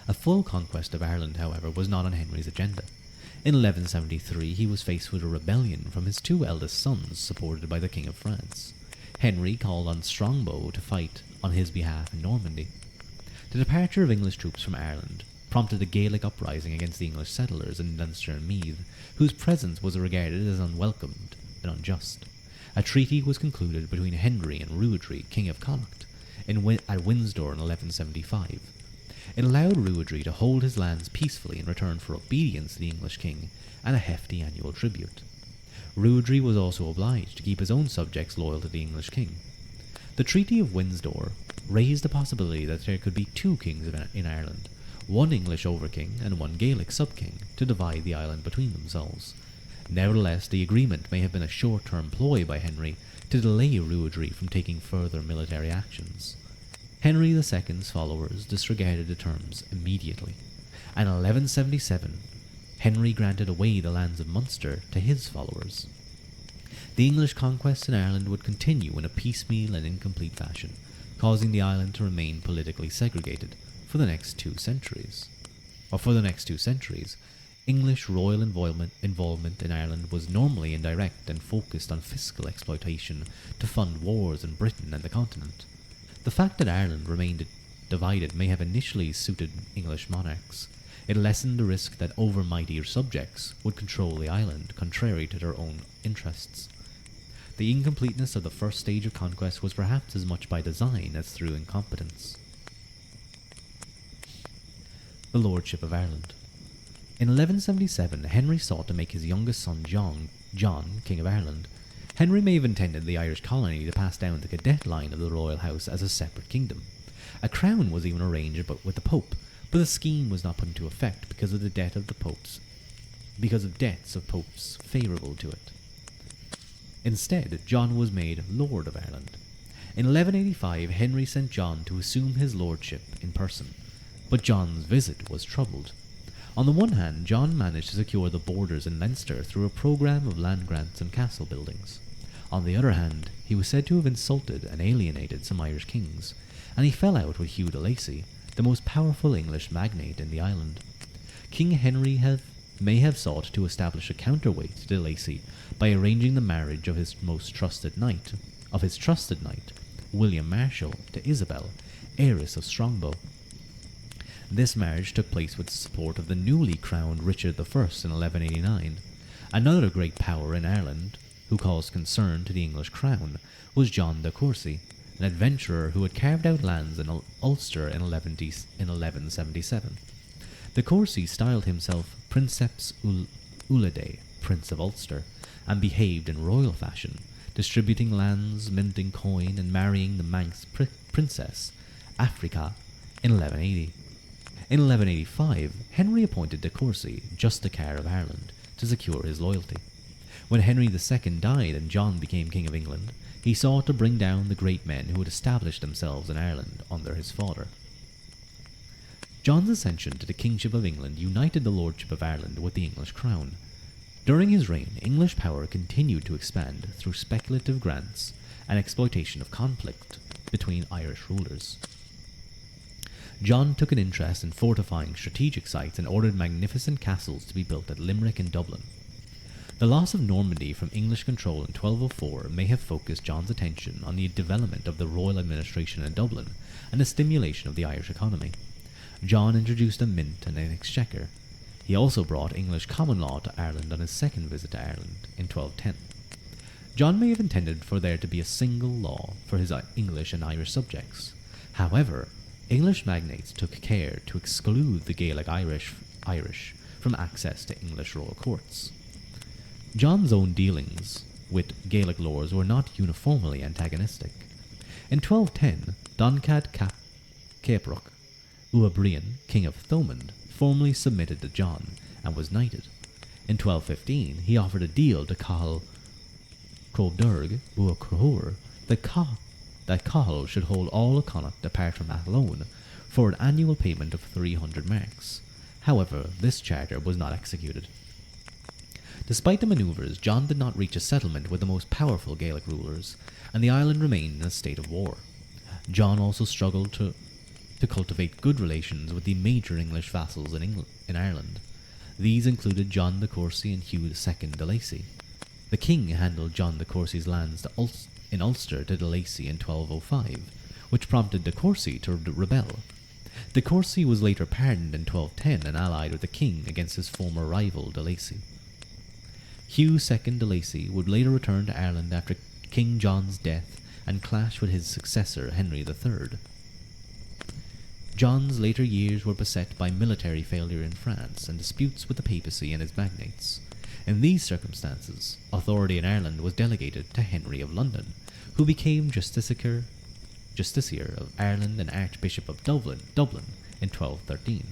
Speaker 1: A full conquest of Ireland, however, was not on Henry's agenda. In 1173 he was faced with a rebellion from his two eldest sons, supported by the King of France. Henry called on Strongbow to fight on his behalf in Normandy. The departure of English troops from Ireland prompted a Gaelic uprising against the English settlers in Leinster and Meath, whose presence was regarded as unwelcomed and unjust. A treaty was concluded between Henry and Ruadh, King of Connacht, at Windsor in 1175. It allowed Ruadh to hold his lands peacefully in return for obedience to the English king and a hefty annual tribute. Ruadh was also obliged to keep his own subjects loyal to the English king. The Treaty of Windsor raised the possibility that there could be two kings in Ireland, one English overking and one Gaelic subking, to divide the island between themselves. Nevertheless, the agreement may have been a short-term ploy by Henry to delay Ruadh from taking further military actions. Henry II's followers disregarded the terms immediately, and in 1177 Henry granted away the lands of Munster to his followers. The English conquest in Ireland would continue in a piecemeal and incomplete fashion, causing the island to remain politically segregated for the next 2 centuries. English royal involvement in Ireland was normally indirect and focused on fiscal exploitation to fund wars in Britain and the continent. The fact that Ireland remained divided may have initially suited English monarchs. It lessened the risk that overmighty subjects would control the island, contrary to their own interests. The incompleteness of the first stage of conquest was perhaps as much by design as through incompetence. The Lordship of Ireland. In 1177, Henry sought to make his youngest son John, King of Ireland. Henry may have intended the Irish colony to pass down the cadet line of the royal house as a separate kingdom. A crown was even arranged with the Pope, but the scheme was not put into effect because of debts of popes favourable to it. Instead, John was made Lord of Ireland. In 1185, Henry sent John to assume his lordship in person, but John's visit was troubled. On the one hand, John managed to secure the borders in Leinster through a programme of land grants and castle buildings. On the other hand, he was said to have insulted and alienated some Irish kings, and he fell out with Hugh de Lacy, the most powerful English magnate in the island. King Henry may have sought to establish a counterweight to de Lacy by arranging the marriage of his trusted knight, William Marshal, to Isabel, heiress of Strongbow. This marriage took place with the support of the newly crowned Richard I in 1189. Another great power in Ireland, who caused concern to the English crown, was John de Courcy, an adventurer who had carved out lands in Ulster in 1177. De Courcy styled himself Princeps Ulidae, Prince of Ulster, and behaved in royal fashion, distributing lands, minting coin, and marrying the Manx princess, Africa, in 1180. In 1185, Henry appointed de Courcy Justiciar of Ireland to secure his loyalty. When Henry II died and John became King of England, he sought to bring down the great men who had established themselves in Ireland under his father. John's ascension to the kingship of England united the lordship of Ireland with the English crown. During his reign, English power continued to expand through speculative grants and exploitation of conflict between Irish rulers. John took an interest in fortifying strategic sites and ordered magnificent castles to be built at Limerick and Dublin. The loss of Normandy from English control in 1204 may have focused John's attention on the development of the royal administration in Dublin and the stimulation of the Irish economy. John introduced a mint and an exchequer. He also brought English common law to Ireland on his second visit to Ireland in 1210. John may have intended for there to be a single law for his English and Irish subjects. However, English magnates took care to exclude the Gaelic Irish from access to English royal courts. John's own dealings with Gaelic lords were not uniformly antagonistic. In 1210, Doncat Caprach, Uabrian, king of Thomond, formally submitted to John and was knighted. In 1215, he offered a deal to Cathal Crobderg Bua Crohur that Cathal should hold all of Connacht apart from Athlone for an annual payment of 300 marks. However, this charter was not executed. Despite the manoeuvres, John did not reach a settlement with the most powerful Gaelic rulers, and the island remained in a state of war. John also struggled to to cultivate good relations with the major English vassals in Ireland. These included John de Courcy and Hugh II de Lacy. The king handed John de Courcy's lands in Ulster to de Lacy in 1205, which prompted de Courcy to rebel. De Courcy was later pardoned in 1210 and allied with the king against his former rival de Lacy. Hugh II de Lacy would later return to Ireland after King John's death and clash with his successor Henry III. John's later years were beset by military failure in France and disputes with the papacy and its magnates. In these circumstances, authority in Ireland was delegated to Henry of London, who became Justiciar of Ireland and Archbishop of Dublin in 1213.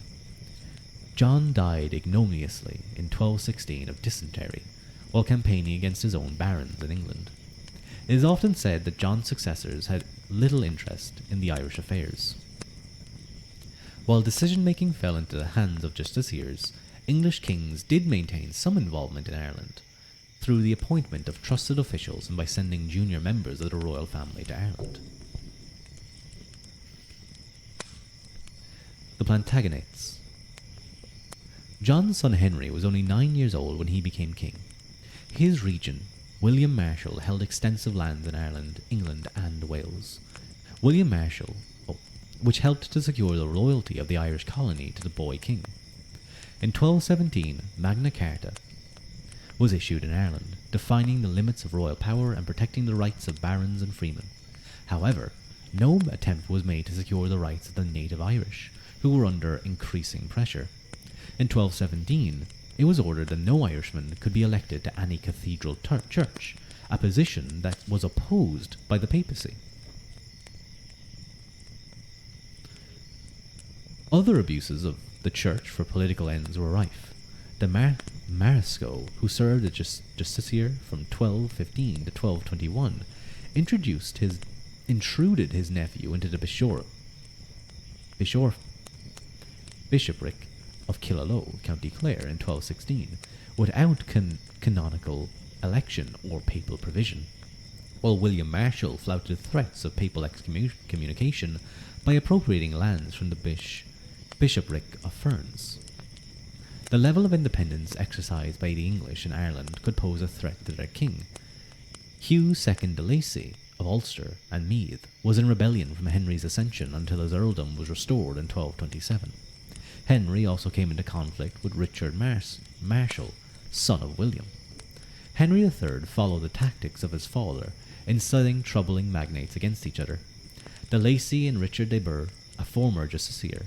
Speaker 1: John died ignominiously in 1216 of dysentery, while campaigning against his own barons in England. It is often said that John's successors had little interest in the Irish affairs. While decision-making fell into the hands of justiciars, English kings did maintain some involvement in Ireland, through the appointment of trusted officials and by sending junior members of the royal family to Ireland. The Plantagenets. John's son Henry was only 9 years old when he became king. His regent, William Marshal, held extensive lands in Ireland, England, and Wales. William Marshal, which helped to secure the loyalty of the Irish colony to the boy king. In 1217, Magna Carta was issued in Ireland, defining the limits of royal power and protecting the rights of barons and freemen. However, no attempt was made to secure the rights of the native Irish, who were under increasing pressure. In 1217, it was ordered that no Irishman could be elected to any cathedral church, a position that was opposed by the papacy. Other abuses of the church for political ends were rife. The Marisco, who served as justiciar from 1215 to 1221, intruded his nephew into the bishopric of Killaloe, County Clare, in 1216, without canonical election or papal provision, while William Marshal flouted threats of papal excommunication by appropriating lands from the bishopric of Ferns. The level of independence exercised by the English in Ireland could pose a threat to their king. Hugh II de Lacy of Ulster and Meath was in rebellion from Henry's accession until his earldom was restored in 1227. Henry also came into conflict with Richard Marshal, son of William. Henry III followed the tactics of his father, inciting troubling magnates against each other. De Lacy and Richard de Burgh, a former justiciar,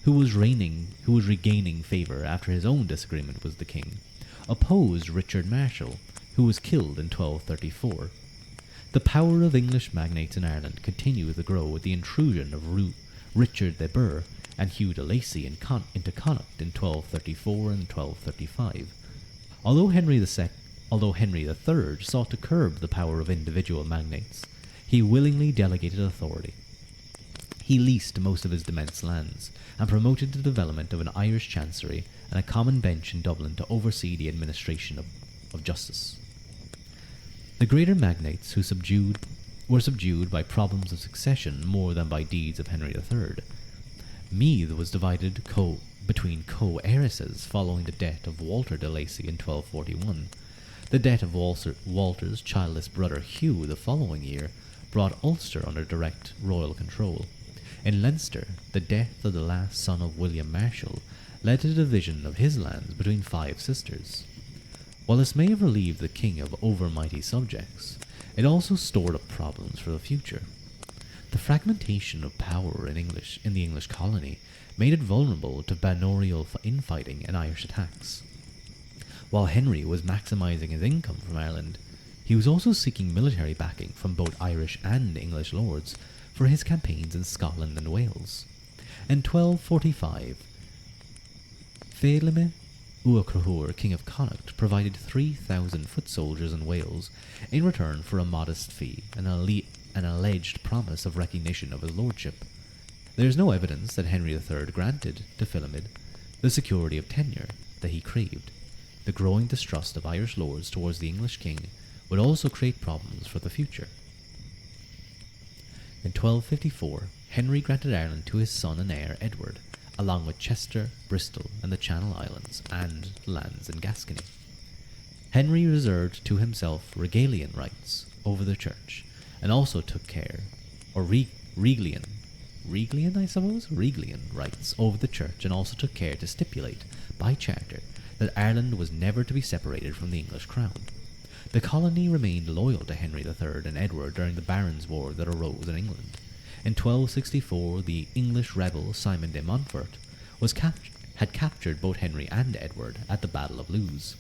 Speaker 1: who was regaining favour after his own disagreement with the king, opposed Richard Marshal, who was killed in 1234. The power of English magnates in Ireland continued to grow with the intrusion of Richard de Burgh and Hugh de Lacy into Connaught in 1234 and 1235. Although Henry III sought to curb the power of individual magnates, he willingly delegated authority. He leased most of his immense lands and promoted the development of an Irish chancery and a common bench in Dublin to oversee the administration of justice. The greater magnates were subdued by problems of succession more than by deeds of Henry III. Meath was divided between co-heiresses following the death of Walter de Lacy in 1241. The death of Walter's childless brother Hugh the following year brought Ulster under direct royal control. In Leinster, the death of the last son of William Marshal led to the division of his lands between 5 sisters. While this may have relieved the king of overmighty subjects, it also stored up problems for the future. The fragmentation of power in the English colony made it vulnerable to manorial infighting and Irish attacks. While Henry was maximising his income from Ireland, he was also seeking military backing from both Irish and English lords for his campaigns in Scotland and Wales. In 1245, Félime Uachruthur, king of Connaught, provided 3,000 foot soldiers in Wales in return for a modest fee and an alleged promise of recognition of his lordship. There is no evidence that Henry III granted to Philemid the security of tenure that he craved. The growing distrust of Irish lords towards the English king would also create problems for the future. In 1254, Henry granted Ireland to his son and heir Edward, along with Chester, Bristol, and the Channel Islands, and lands in Gascony. Henry reserved to himself regalian rights over the church, and also took care, or Reglian rights over the church, and also took care to stipulate, by charter, that Ireland was never to be separated from the English crown. The colony remained loyal to Henry III and Edward during the Barons' War that arose in England. In 1264, the English rebel Simon de Montfort had captured both Henry and Edward at the Battle of Lewes.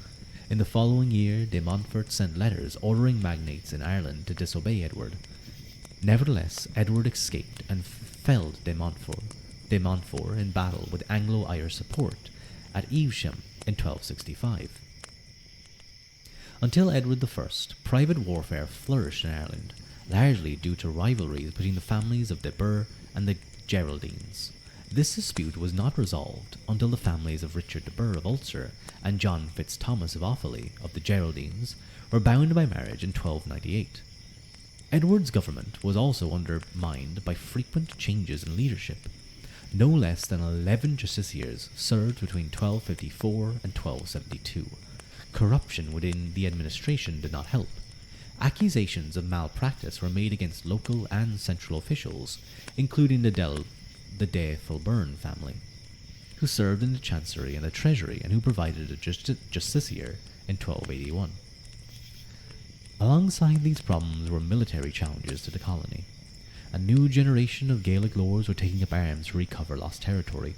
Speaker 1: In the following year, de Montfort sent letters ordering magnates in Ireland to disobey Edward. Nevertheless, Edward escaped and felled de Montfort in battle with Anglo-Irish support at Evesham in 1265. Until Edward I, private warfare flourished in Ireland, largely due to rivalries between the families of de Burgh and the Geraldines. This dispute was not resolved until the families of Richard de Burgh of Ulster and John Fitzthomas of Offaly of the Geraldines were bound by marriage in 1298. Edward's government was also undermined by frequent changes in leadership. No less than 11 justiciars served between 1254 and 1272. Corruption within the administration did not help. Accusations of malpractice were made against local and central officials, including the de Fulburn family, who served in the chancery and the treasury and who provided a justiciar in 1281. Alongside these problems were military challenges to the colony. A new generation of Gaelic lords were taking up arms to recover lost territory.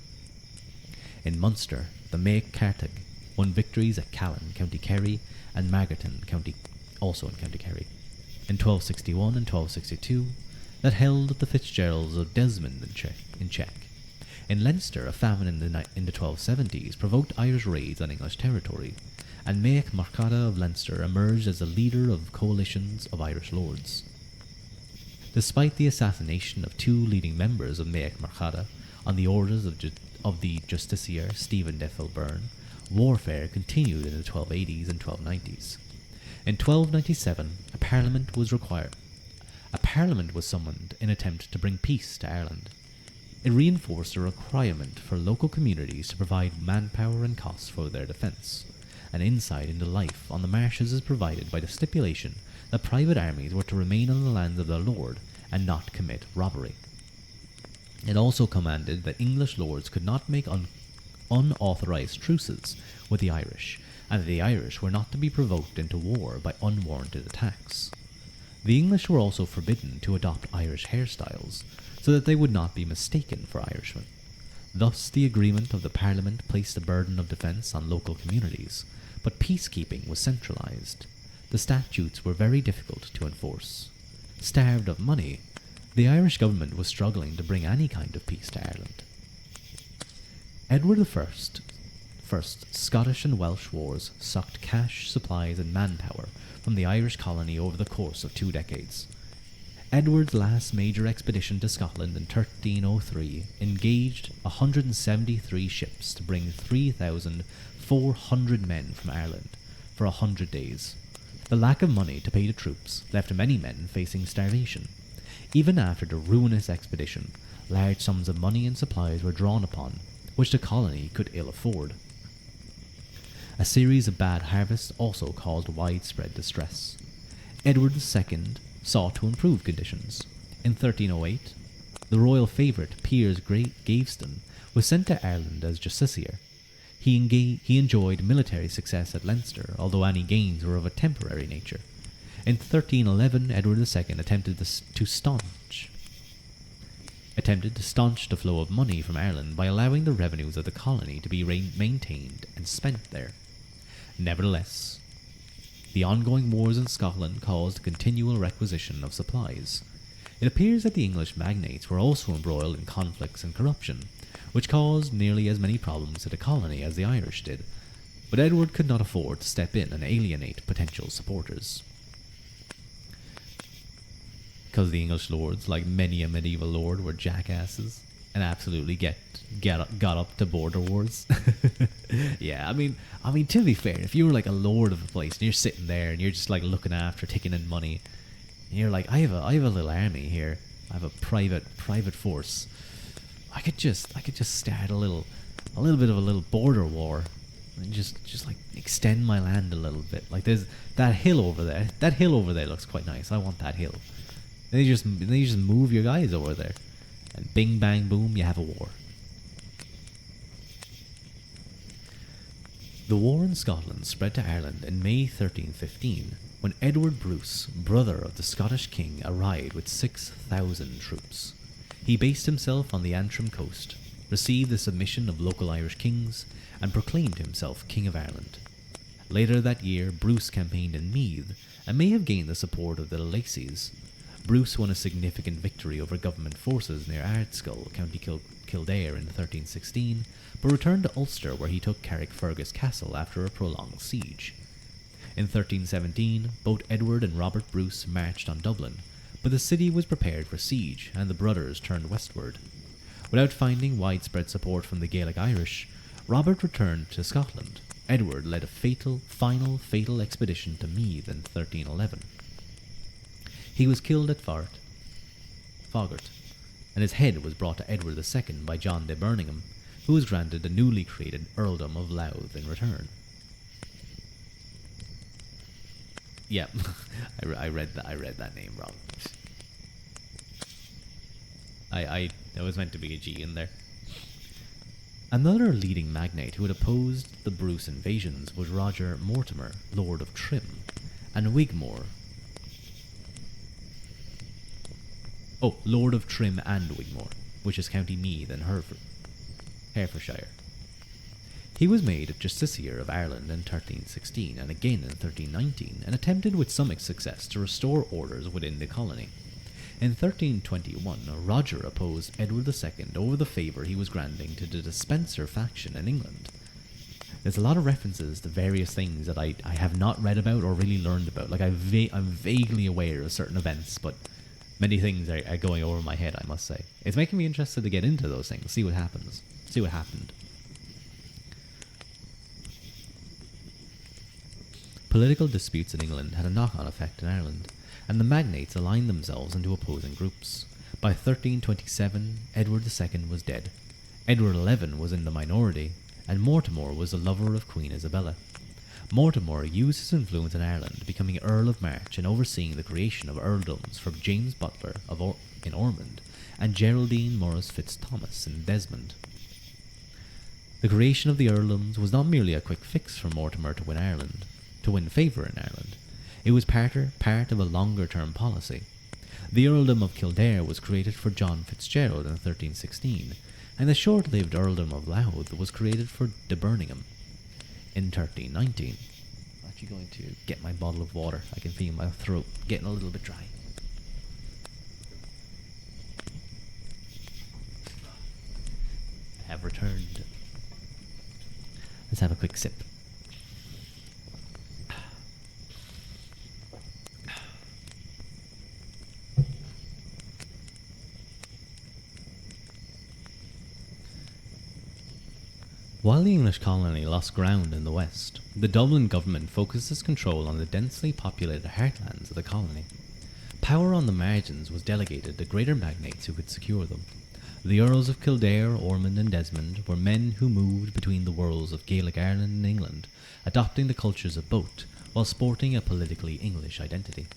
Speaker 1: In Munster, the Mac Cartag won victories at Callan, County Kerry, and Magerton, also in County Kerry, in 1261 and 1262, that held the Fitzgeralds of Desmond in check. In Leinster, a famine in the 1270s provoked Irish raids on English territory, and Mac Marcada of Leinster emerged as the leader of coalitions of Irish lords. Despite the assassination of two leading members of Mac Marcada on the orders of the justiciar Stephen de Fulburn, warfare continued in the 1280s and 1290s. In 1297, a parliament was summoned in an attempt to bring peace to Ireland. It reinforced a requirement for local communities to provide manpower and costs for their defence. An insight into life on the marshes is provided by the stipulation that private armies were to remain on the lands of their lord and not commit robbery. It also commanded that English lords could not make unauthorised truces with the Irish, and that the Irish were not to be provoked into war by unwarranted attacks. The English were also forbidden to adopt Irish hairstyles, so that they would not be mistaken for Irishmen. Thus, the agreement of the Parliament placed the burden of defence on local communities, but peacekeeping was centralised. The statutes were very difficult to enforce. Starved of money, the Irish government was struggling to bring any kind of peace to Ireland. Edward I's Scottish and Welsh wars sucked cash, supplies, and manpower from the Irish colony over the course of 2 decades. Edward's last major expedition to Scotland in 1303 engaged 173 ships to bring 3,400 men from Ireland for 100 days. The lack of money to pay the troops left many men facing starvation. Even after the ruinous expedition, large sums of money and supplies were drawn upon, which the colony could ill afford. A series of bad harvests also caused widespread distress. Edward II sought to improve conditions. In 1308, the royal favourite Piers Gaveston was sent to Ireland as justiciar. He enjoyed military success at Leinster, although any gains were of a temporary nature. In 1311, Edward II attempted to staunch the flow of money from Ireland by allowing the revenues of the colony to be maintained and spent there. Nevertheless, the ongoing wars in Scotland caused continual requisition of supplies. It appears that the English magnates were also embroiled in conflicts and corruption, which caused nearly as many problems to the colony as the Irish did, but Edward could not afford to step in and alienate potential supporters. Because the English lords, like many a medieval lord, were jackasses and absolutely got up to border wars. Yeah, I mean, to be fair, if you were like a lord of a place and you're sitting there and you're just like looking after, taking in money, and you're like, I have a little army here, I have a private force. I could just start a little bit of a little border war, and just like extend my land a little bit. Like there's that hill over there. That hill over there looks quite nice. I want that hill. Then you just move your guys over there, and bing bang boom, you have a war. The war in Scotland spread to Ireland in May 1315, when Edward Bruce, brother of the Scottish king, arrived with 6,000 troops. He based himself on the Antrim coast, received the submission of local Irish kings, and proclaimed himself King of Ireland. Later that year, Bruce campaigned in Meath, and may have gained the support of the Lacys. Bruce won a significant victory over government forces near Ardscull, County Kildare in 1316, but returned to Ulster where he took Carrickfergus Castle after a prolonged siege. In 1317, both Edward and Robert Bruce marched on Dublin, but the city was prepared for siege and the brothers turned westward. Without finding widespread support from the Gaelic Irish, Robert returned to Scotland. Edward led a final fatal expedition to Meath in 1311. He was killed at Faughart, and his head was brought to Edward II by John de Berningham, who was granted the newly created earldom of Louth in return. Yeah, I read that name wrong. There was meant to be a G in there. Another leading magnate who had opposed the Bruce invasions was Roger Mortimer, Lord of Trim, and Wigmore. Lord of Trim and Wigmore, which is County Meath and Herefordshire. He was made Justiciar of Ireland in 1316 and again in 1319, and attempted with some success to restore orders within the colony. In 1321, Roger opposed Edward II over the favour he was granting to the Despencer faction in England. There's a lot of references to various things that I have not read about or really learned about. Like I'm vaguely aware of certain events, but many things are going over my head, I must say. It's making me interested to get into those things, see what happens, see what happened. Political disputes in England had a knock-on effect in Ireland, and the magnates aligned themselves into opposing groups. By 1327, Edward II was dead. Edward XI was in the minority, and Mortimer was the lover of Queen Isabella. Mortimer used his influence in Ireland, becoming Earl of March and overseeing the creation of earldoms for James Butler in Ormond and Geraldine Morris Fitzthomas in Desmond. The creation of the earldoms was not merely a quick fix for Mortimer to win favour in Ireland. It was part of a longer-term policy. The earldom of Kildare was created for John Fitzgerald in 1316, and the short-lived earldom of Louth was created for de Berningham in 1319. I'm actually going to get my bottle of water. I can feel my throat getting a little bit dry. I have returned. Let's have a quick sip. While the English colony lost ground in the west, the Dublin government focused its control on the densely populated heartlands of the colony. Power on the margins was delegated to greater magnates who could secure them. The Earls of Kildare, Ormond and Desmond were men who moved between the worlds of Gaelic Ireland and England, adopting the cultures of both, while sporting a politically English identity.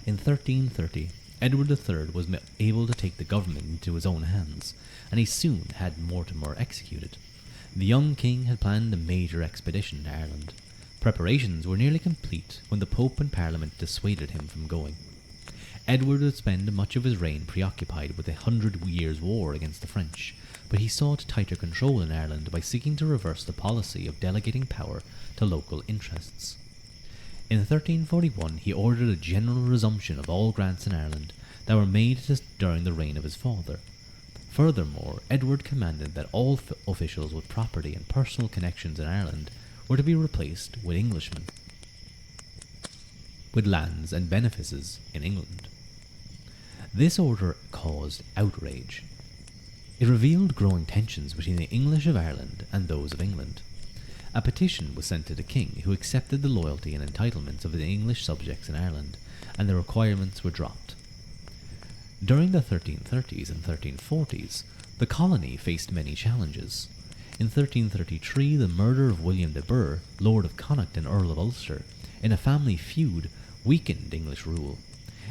Speaker 1: In 1330, Edward III was able to take the government into his own hands, and he soon had Mortimer executed. The young king had planned a major expedition to Ireland. Preparations were nearly complete when the Pope and Parliament dissuaded him from going. Edward would spend much of his reign preoccupied with the 100 Years' War against the French, but he sought tighter control in Ireland by seeking to reverse the policy of delegating power to local interests. In 1341, he ordered a general resumption of all grants in Ireland that were made during the reign of his father. Furthermore, Edward commanded that all officials with property and personal connections in Ireland were to be replaced with Englishmen, with lands and benefices in England. This order caused outrage. It revealed growing tensions between the English of Ireland and those of England. A petition was sent to the king, who accepted the loyalty and entitlements of the English subjects in Ireland, and the requirements were dropped. During the 1330s and 1340s, the colony faced many challenges. In 1333, the murder of William de Burgh, Lord of Connaught and Earl of Ulster, in a family feud, weakened English rule.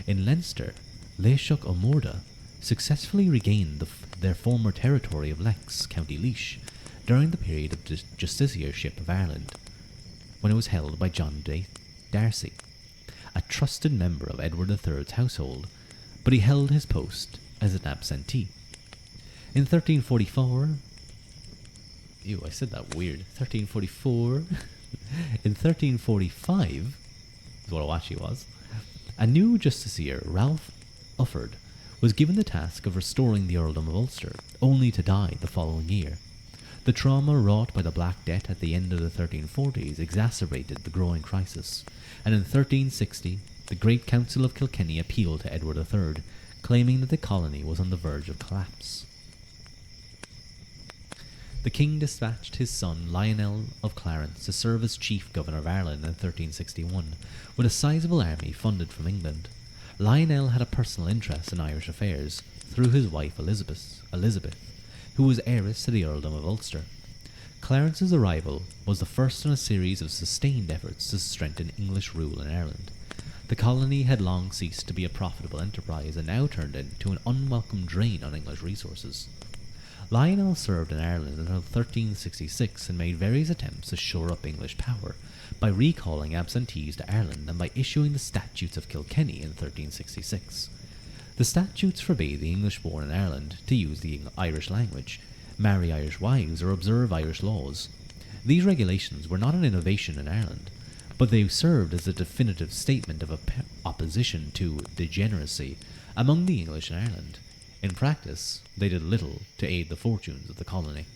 Speaker 1: In Leinster, Laois O'Morda successfully regained their former territory of Lex, County Laois, during the period of justiciarship of Ireland, when it was held by John Darcy, a trusted member of Edward III's household, but he held his post as an absentee. In 1344, I said that weird. 1344. In 1345, is what it actually was, a new justiciar, Ralph Ufford, was given the task of restoring the earldom of Ulster, only to die the following year. The trauma wrought by the Black Death at the end of the 1340s exacerbated the growing crisis, and in 1360, the Great Council of Kilkenny appealed to Edward III, claiming that the colony was on the verge of collapse. The king dispatched his son Lionel of Clarence to serve as chief governor of Ireland in 1361, with a sizable army funded from England. Lionel had a personal interest in Irish affairs through his wife Elizabeth, who was heiress to the earldom of Ulster. Clarence's arrival was the first in a series of sustained efforts to strengthen English rule in Ireland. The colony had long ceased to be a profitable enterprise and now turned into an unwelcome drain on English resources. Lionel served in Ireland until 1366 and made various attempts to shore up English power by recalling absentees to Ireland and by issuing the Statutes of Kilkenny in 1366. The statutes forbade the English-born in Ireland to use the Irish language, marry Irish wives, or observe Irish laws. These regulations were not an innovation in Ireland, but they served as a definitive statement of opposition to degeneracy among the English in Ireland. In practice, they did little to aid the fortunes of the colony.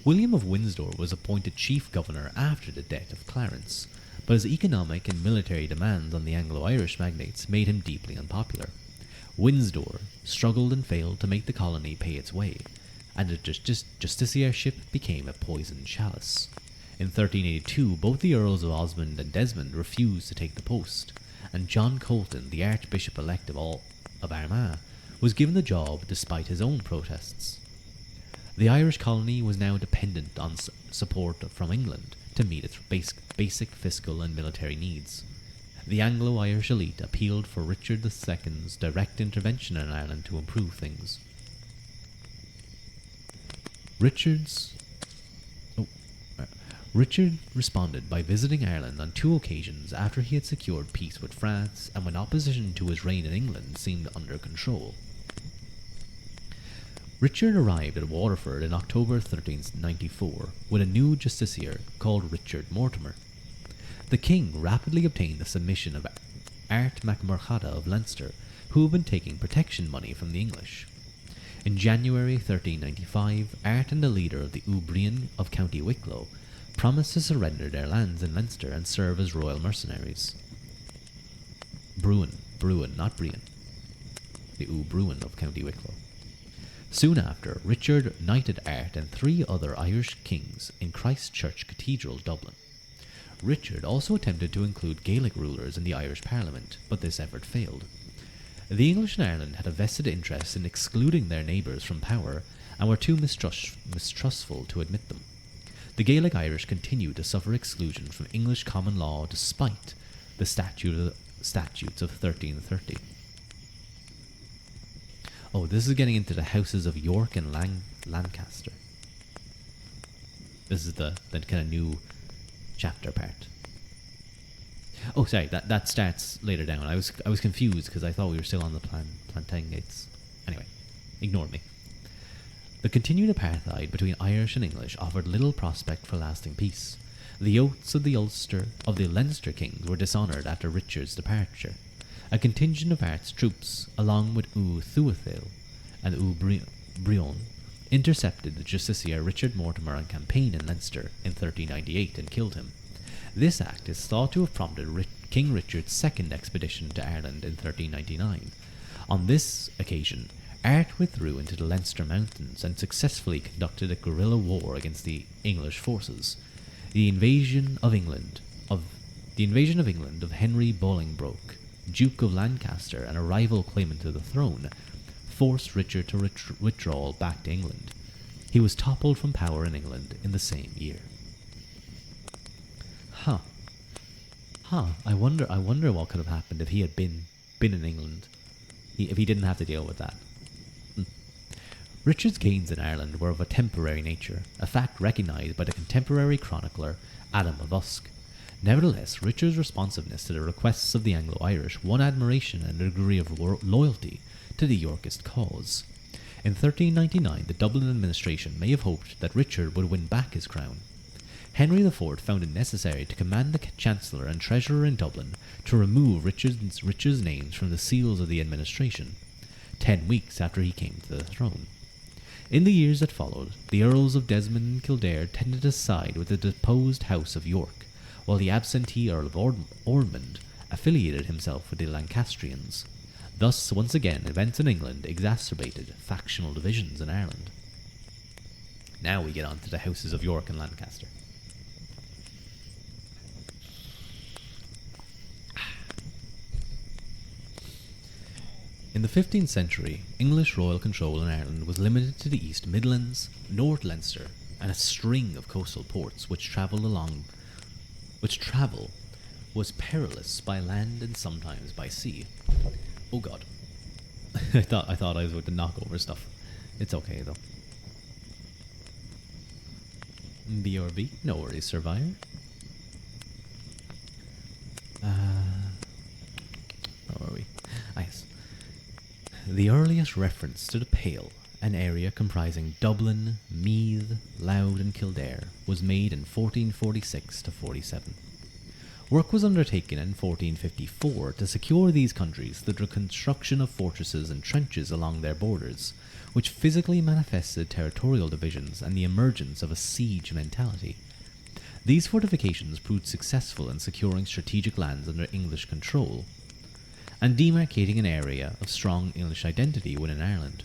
Speaker 1: William of Windsor was appointed chief governor after the death of Clarence, but his economic and military demands on the Anglo-Irish magnates made him deeply unpopular. Windsor struggled and failed to make the colony pay its way, and the justiciarship became a poisoned chalice. In 1382, both the Earls of Osmond and Desmond refused to take the post, and John Colton, the Archbishop-elect of Armagh, was given the job despite his own protests. The Irish colony was now dependent on support from England to meet its basic fiscal and military needs. The Anglo-Irish elite appealed for Richard II's direct intervention in Ireland to improve things. Richard responded by visiting Ireland on 2 occasions after he had secured peace with France and when opposition to his reign in England seemed under control. Richard arrived at Waterford in October 1394 with a new justiciar called Richard Mortimer. The king rapidly obtained the submission of Art MacMurchada of Leinster, who had been taking protection money from the English. In January 1395, Art and the leader of the O'Brien of County Wicklow promised to surrender their lands in Leinster and serve as royal mercenaries. Bruin, not Brian. The O'Brien of County Wicklow. Soon after, Richard knighted Art and 3 other Irish kings in Christ Church Cathedral, Dublin. Richard also attempted to include Gaelic rulers in the Irish Parliament, but this effort failed. The English in Ireland had a vested interest in excluding their neighbours from power and were too mistrustful to admit them. The Gaelic Irish continued to suffer exclusion from English common law despite the statutes of 1330. Oh, this is getting into the houses of York and Lancaster. This is the kind of new chapter part. Oh, sorry, that starts later down. I was confused because I thought we were still on the Plantagenets. Anyway, ignore me. The continued apartheid between Irish and English offered little prospect for lasting peace. The oaths of the Leinster kings were dishonoured after Richard's departure. A contingent of Art's troops, along with Thuathail and Brion, intercepted the justiciar Richard Mortimer on campaign in Leinster in 1398 and killed him. This act is thought to have prompted King Richard's second expedition to Ireland in 1399. On this occasion, Art withdrew into the Leinster Mountains and successfully conducted a guerrilla war against the English forces. The invasion of England of Henry Bolingbroke Duke of Lancaster and a rival claimant to the throne, forced Richard to withdraw back to England. He was toppled from power in England in the same year. Huh. I wonder what could have happened if he had been in England. If he didn't have to deal with that. Richard's gains in Ireland were of a temporary nature, a fact recognised by the contemporary chronicler Adam of Usk. Nevertheless, Richard's responsiveness to the requests of the Anglo-Irish won admiration and a degree of loyalty to the Yorkist cause. In 1399, the Dublin administration may have hoped that Richard would win back his crown. Henry IV found it necessary to command the Chancellor and Treasurer in Dublin to remove Richard's names from the seals of the administration, 10 weeks after he came to the throne. In the years that followed, the Earls of Desmond and Kildare tended to side with the deposed House of York, while the absentee Earl of Ormond affiliated himself with the Lancastrians. Thus, once again, events in England exacerbated factional divisions in Ireland. Now we get on to the Houses of York and Lancaster. In the 15th century, English royal control in Ireland was limited to the East Midlands, North Leinster, and a string of coastal ports which travel was perilous by land and sometimes by sea. Oh god. I thought I was about to knock over stuff. It's okay though. BRB, no worries, survivor. Where were we? Ah, yes. The earliest reference to the Pale, an area comprising Dublin, Meath, Louth and Kildare, was made in 1446 to 47. Work was undertaken in 1454 to secure these countries through the construction of fortresses and trenches along their borders, which physically manifested territorial divisions and the emergence of a siege mentality. These fortifications proved successful in securing strategic lands under English control and demarcating an area of strong English identity within Ireland.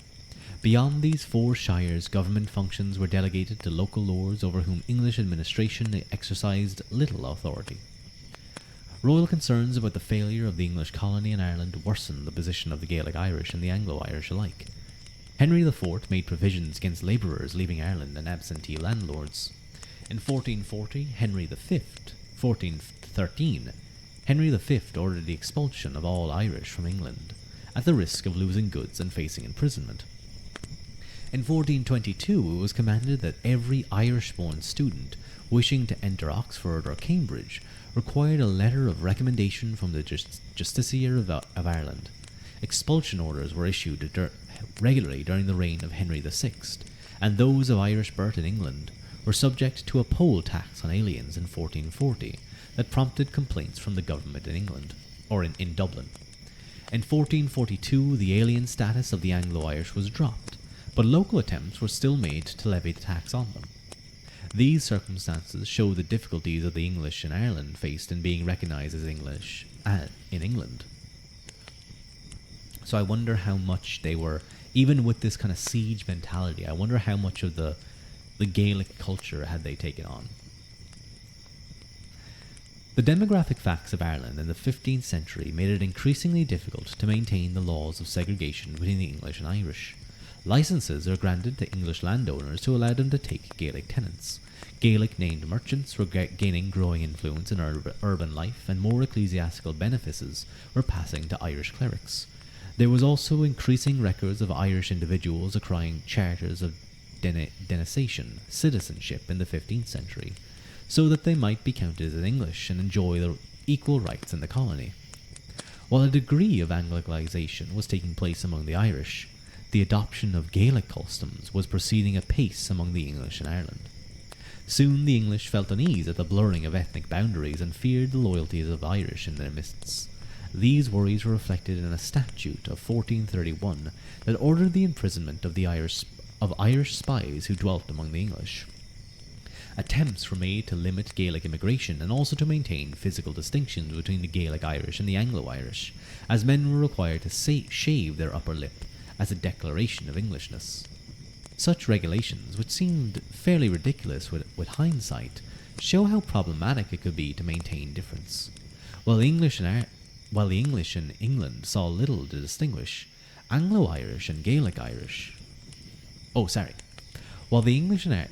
Speaker 1: Beyond these 4 shires, government functions were delegated to local lords over whom English administration exercised little authority. Royal concerns about the failure of the English colony in Ireland worsened the position of the Gaelic Irish and the Anglo-Irish alike. Henry IV made provisions against labourers leaving Ireland and absentee landlords. In 1413, Henry V ordered the expulsion of all Irish from England, at the risk of losing goods and facing imprisonment. In 1422, it was commanded that every Irish-born student wishing to enter Oxford or Cambridge required a letter of recommendation from the Justiciar of Ireland. Expulsion orders were issued regularly during the reign of Henry VI, and those of Irish birth in England were subject to a poll tax on aliens in 1440 that prompted complaints from the government in England, or in Dublin. In 1442, the alien status of the Anglo-Irish was dropped, but local attempts were still made to levy the tax on them. These circumstances show the difficulties of the English in Ireland faced in being recognised as English in England. So I wonder how much they were, even with this kind of siege mentality, I wonder how much of the Gaelic culture had they taken on. The demographic facts of Ireland in the 15th century made it increasingly difficult to maintain the laws of segregation between the English and Irish. Licenses are granted to English landowners to allow them to take Gaelic tenants. Gaelic-named merchants were gaining growing influence in urban life, and more ecclesiastical benefices were passing to Irish clerics. There was also increasing records of Irish individuals acquiring charters of denisation, citizenship in the 15th century, so that they might be counted as English and enjoy their equal rights in the colony. While a degree of Anglicization was taking place among the Irish, the adoption of Gaelic customs was proceeding apace among the English in Ireland. Soon the English felt unease at the blurring of ethnic boundaries and feared the loyalties of Irish in their midst. These worries were reflected in a statute of 1431 that ordered the imprisonment of Irish spies who dwelt among the English. Attempts were made to limit Gaelic immigration and also to maintain physical distinctions between the Gaelic Irish and the Anglo-Irish, as men were required to shave their upper lip as a declaration of Englishness. Such regulations, which seemed fairly ridiculous with hindsight, show how problematic it could be to maintain difference. While the while the English in England saw little to distinguish Anglo-Irish and Gaelic Irish. Oh, sorry. While the English in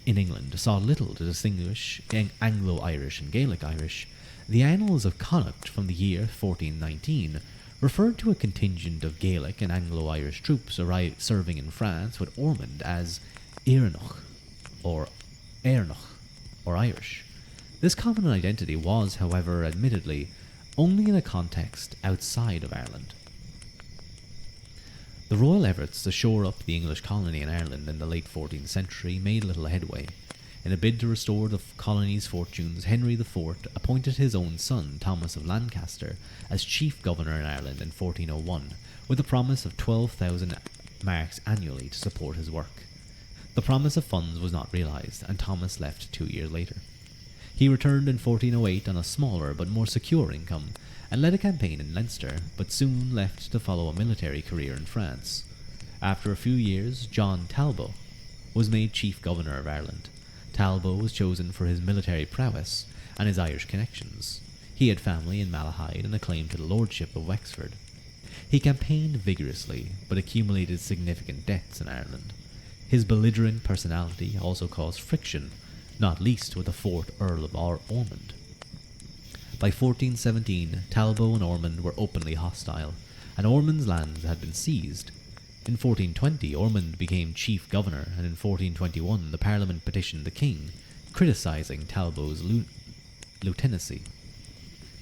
Speaker 1: England saw little to distinguish Anglo-Irish and Gaelic Irish, the Annals of Connacht from the year 1419 referred to a contingent of Gaelic and Anglo-Irish troops serving in France with Ormond as Eirnoch or Eirnoch or Irish. This common identity was, however, admittedly, only in a context outside of Ireland. The royal efforts to shore up the English colony in Ireland in the late 14th century made little headway. In a bid to restore the colony's fortunes, Henry IV appointed his own son, Thomas of Lancaster, as chief governor in Ireland in 1401, with a promise of 12,000 marks annually to support his work. The promise of funds was not realised, and Thomas left 2 years later. He returned in 1408 on a smaller but more secure income, and led a campaign in Leinster, but soon left to follow a military career in France. After a few years, John Talbot was made chief governor of Ireland. Talbot was chosen for his military prowess and his Irish connections. He had family in Malahide and a claim to the lordship of Wexford. He campaigned vigorously, but accumulated significant debts in Ireland. His belligerent personality also caused friction, not least with the 4th Earl of Ormond. By 1417, Talbot and Ormond were openly hostile, and Ormond's lands had been seized. In 1420, Ormond became chief governor, and in 1421 the Parliament petitioned the king, criticising Talbot's lieutenancy.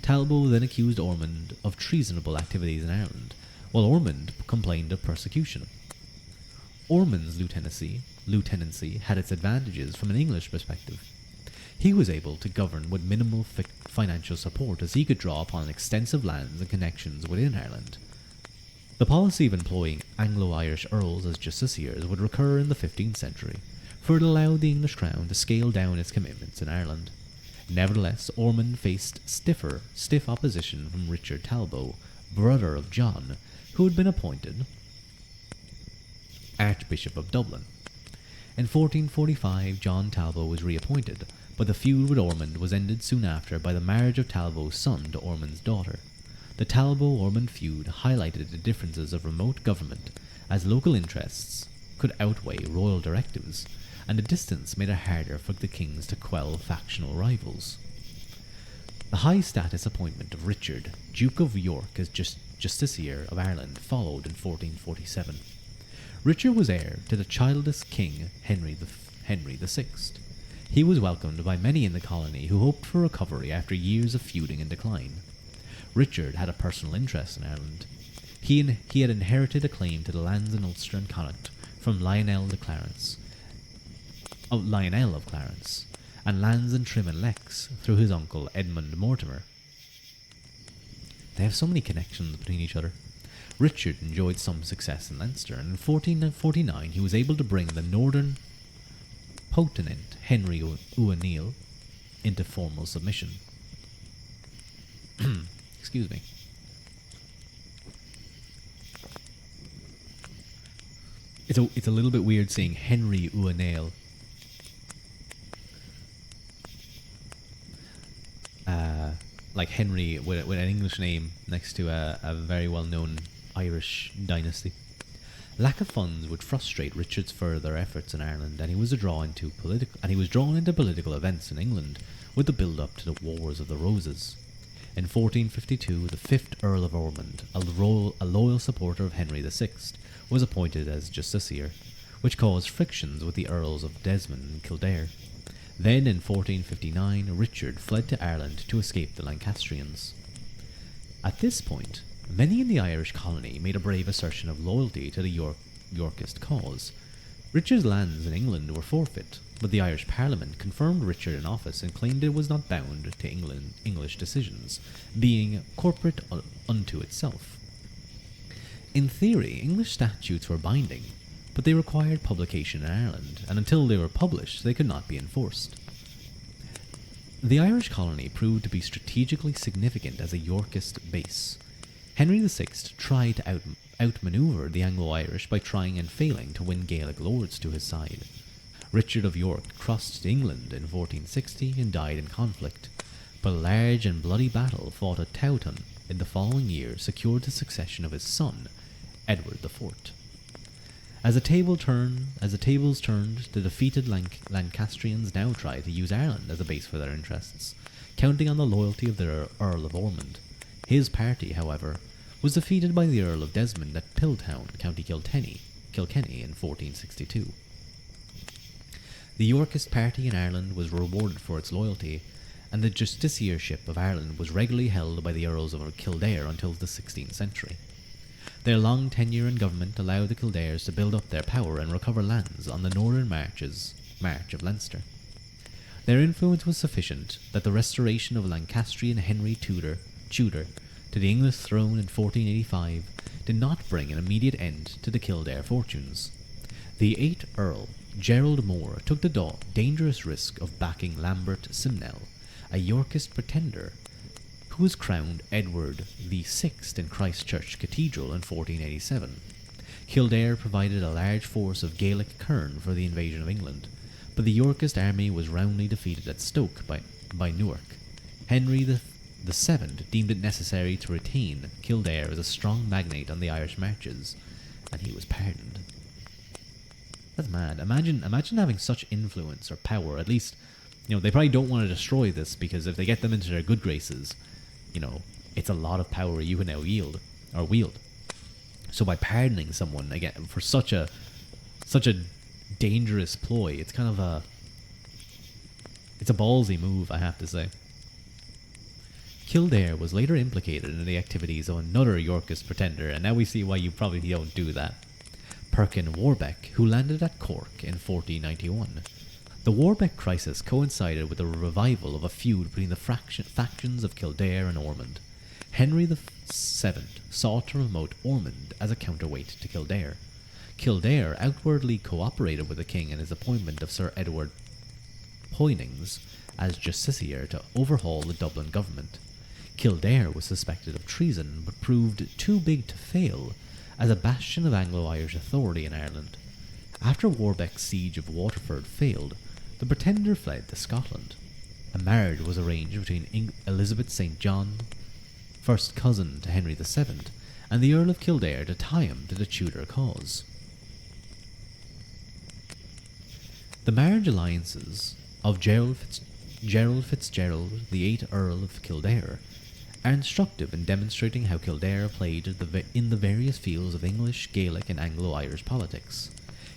Speaker 1: Talbot then accused Ormond of treasonable activities in Ireland, while Ormond complained of persecution. Ormond's lieutenancy had its advantages from an English perspective. He was able to govern with minimal financial support, as he could draw upon extensive lands and connections within Ireland. The policy of employing Anglo-Irish earls as justiciars would recur in the 15th century, for it allowed the English crown to scale down its commitments in Ireland. Nevertheless, Ormond faced stiff opposition from Richard Talbot, brother of John, who had been appointed Archbishop of Dublin. In 1445, John Talbot was reappointed, but the feud with Ormond was ended soon after by the marriage of Talbot's son to Ormond's daughter. The Talbot-Ormond feud highlighted the differences of remote government, as local interests could outweigh royal directives, and the distance made it harder for the kings to quell factional rivals. The high-status appointment of Richard, Duke of York, as Justiciar of Ireland followed in 1447. Richard was heir to the childless king Henry VI. He was welcomed by many in the colony who hoped for recovery after years of feuding and decline. Richard had a personal interest in Ireland. He had inherited a claim to the lands in Ulster and Connacht from Lionel of Clarence, and lands in Trim and Lex through his uncle Edmund Mortimer. They have so many connections between each other. Richard enjoyed some success in Leinster, and in 1449 he was able to bring the northern potentate Henry O'Neill into formal submission. Excuse me. It's a little bit weird saying Henry O'Neill. Like Henry with an English name next to a very well-known Irish dynasty. Lack of funds would frustrate Richard's further efforts in Ireland, and he was drawn into political events in England with the build-up to the Wars of the Roses. In 1452, the 5th Earl of Ormond, a loyal supporter of Henry VI, was appointed as justiciar, which caused frictions with the Earls of Desmond and Kildare. Then, in 1459, Richard fled to Ireland to escape the Lancastrians. At this point, many in the Irish colony made a brave assertion of loyalty to the Yorkist cause. Richard's lands in England were forfeit, but the Irish Parliament confirmed Richard in office and claimed it was not bound to English decisions, being corporate unto itself. In theory, English statutes were binding, but they required publication in Ireland, and until they were published, they could not be enforced. The Irish colony proved to be strategically significant as a Yorkist base. Henry VI tried to outmaneuver the Anglo-Irish by trying and failing to win Gaelic lords to his side. Richard of York crossed to England in 1460 and died in conflict, but a large and bloody battle fought at Towton in the following year secured the succession of his son, Edward the Fourth. As the tables turned, the defeated Lancastrians now tried to use Ireland as a base for their interests, counting on the loyalty of the Earl of Ormond. His party, however, was defeated by the Earl of Desmond at Piltown, County Kilkenny in 1462. The Yorkist party in Ireland was rewarded for its loyalty, and the justiciarship of Ireland was regularly held by the Earls of Kildare until the 16th century. Their long tenure in government allowed the Kildares to build up their power and recover lands on the northern march of Leinster. Their influence was sufficient that the restoration of Lancastrian Henry Tudor to the English throne in 1485 did not bring an immediate end to the Kildare fortunes. The 8th Earl, Gerald More, took the dangerous risk of backing Lambert Simnel, a Yorkist pretender who was crowned Edward VI in Christchurch Cathedral in 1487. Kildare provided a large force of Gaelic kerne for the invasion of England, but the Yorkist army was roundly defeated at Stoke by Newark. Henry VII deemed it necessary to retain Kildare as a strong magnate on the Irish marches, and he was pardoned. That's mad. Imagine having such influence or power. At least, they probably don't want to destroy this, because if they get them into their good graces, it's a lot of power you can now wield. So by pardoning someone again for such a dangerous ploy, it's kind of it's a ballsy move, I have to say. Kildare was later implicated in the activities of another Yorkist pretender, and now we see why you probably don't do that. Perkin Warbeck, who landed at Cork in 1491. The Warbeck crisis coincided with the revival of a feud between the factions of Kildare and Ormond. Henry VII sought to promote Ormond as a counterweight to Kildare. Kildare outwardly cooperated with the king in his appointment of Sir Edward Poynings as justiciar to overhaul the Dublin government. Kildare was suspected of treason, but proved too big to fail as a bastion of Anglo-Irish authority in Ireland. After Warbeck's siege of Waterford failed, the pretender fled to Scotland. A marriage was arranged between Elizabeth St. John, first cousin to Henry VII, and the Earl of Kildare to tie him to the Tudor cause. The marriage alliances of Gerald Fitzgerald, the 8th Earl of Kildare, are instructive in demonstrating how Kildare played in the various fields of English, Gaelic, and Anglo-Irish politics.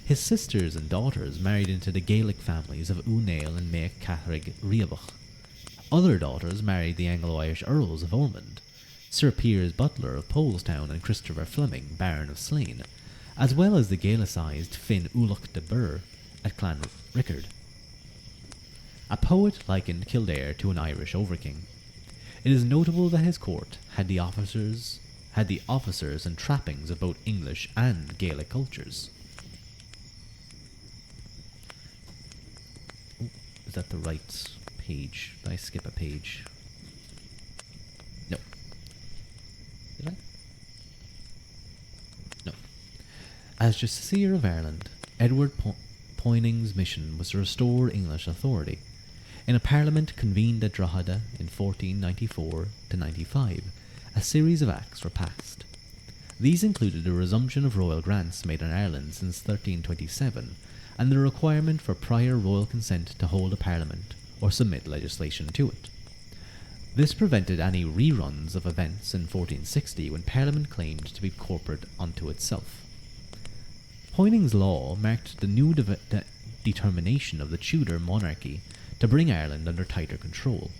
Speaker 1: His sisters and daughters married into the Gaelic families of Unail and Mac Catharig Riabach. Other daughters married the Anglo-Irish Earls of Ormond, Sir Piers Butler of Polestown and Christopher Fleming, Baron of Slane, as well as the Gaelicised Finn Ulach de Burr at Clanrickard. A poet likened Kildare to an Irish overking. It is notable that his court had the officers and trappings of both English and Gaelic cultures. Is that the right page? Did I skip a page? No. Did I? No. As Justiciar of Ireland, Edward Poyning's mission was to restore English authority. In a parliament convened at Drogheda in 1494-95, a series of acts were passed. These included the resumption of royal grants made in Ireland since 1327, and the requirement for prior royal consent to hold a parliament or submit legislation to it. This prevented any reruns of events in 1460 when Parliament claimed to be corporate unto itself. Poyning's law marked the new determination of the Tudor monarchy to bring Ireland under tighter control.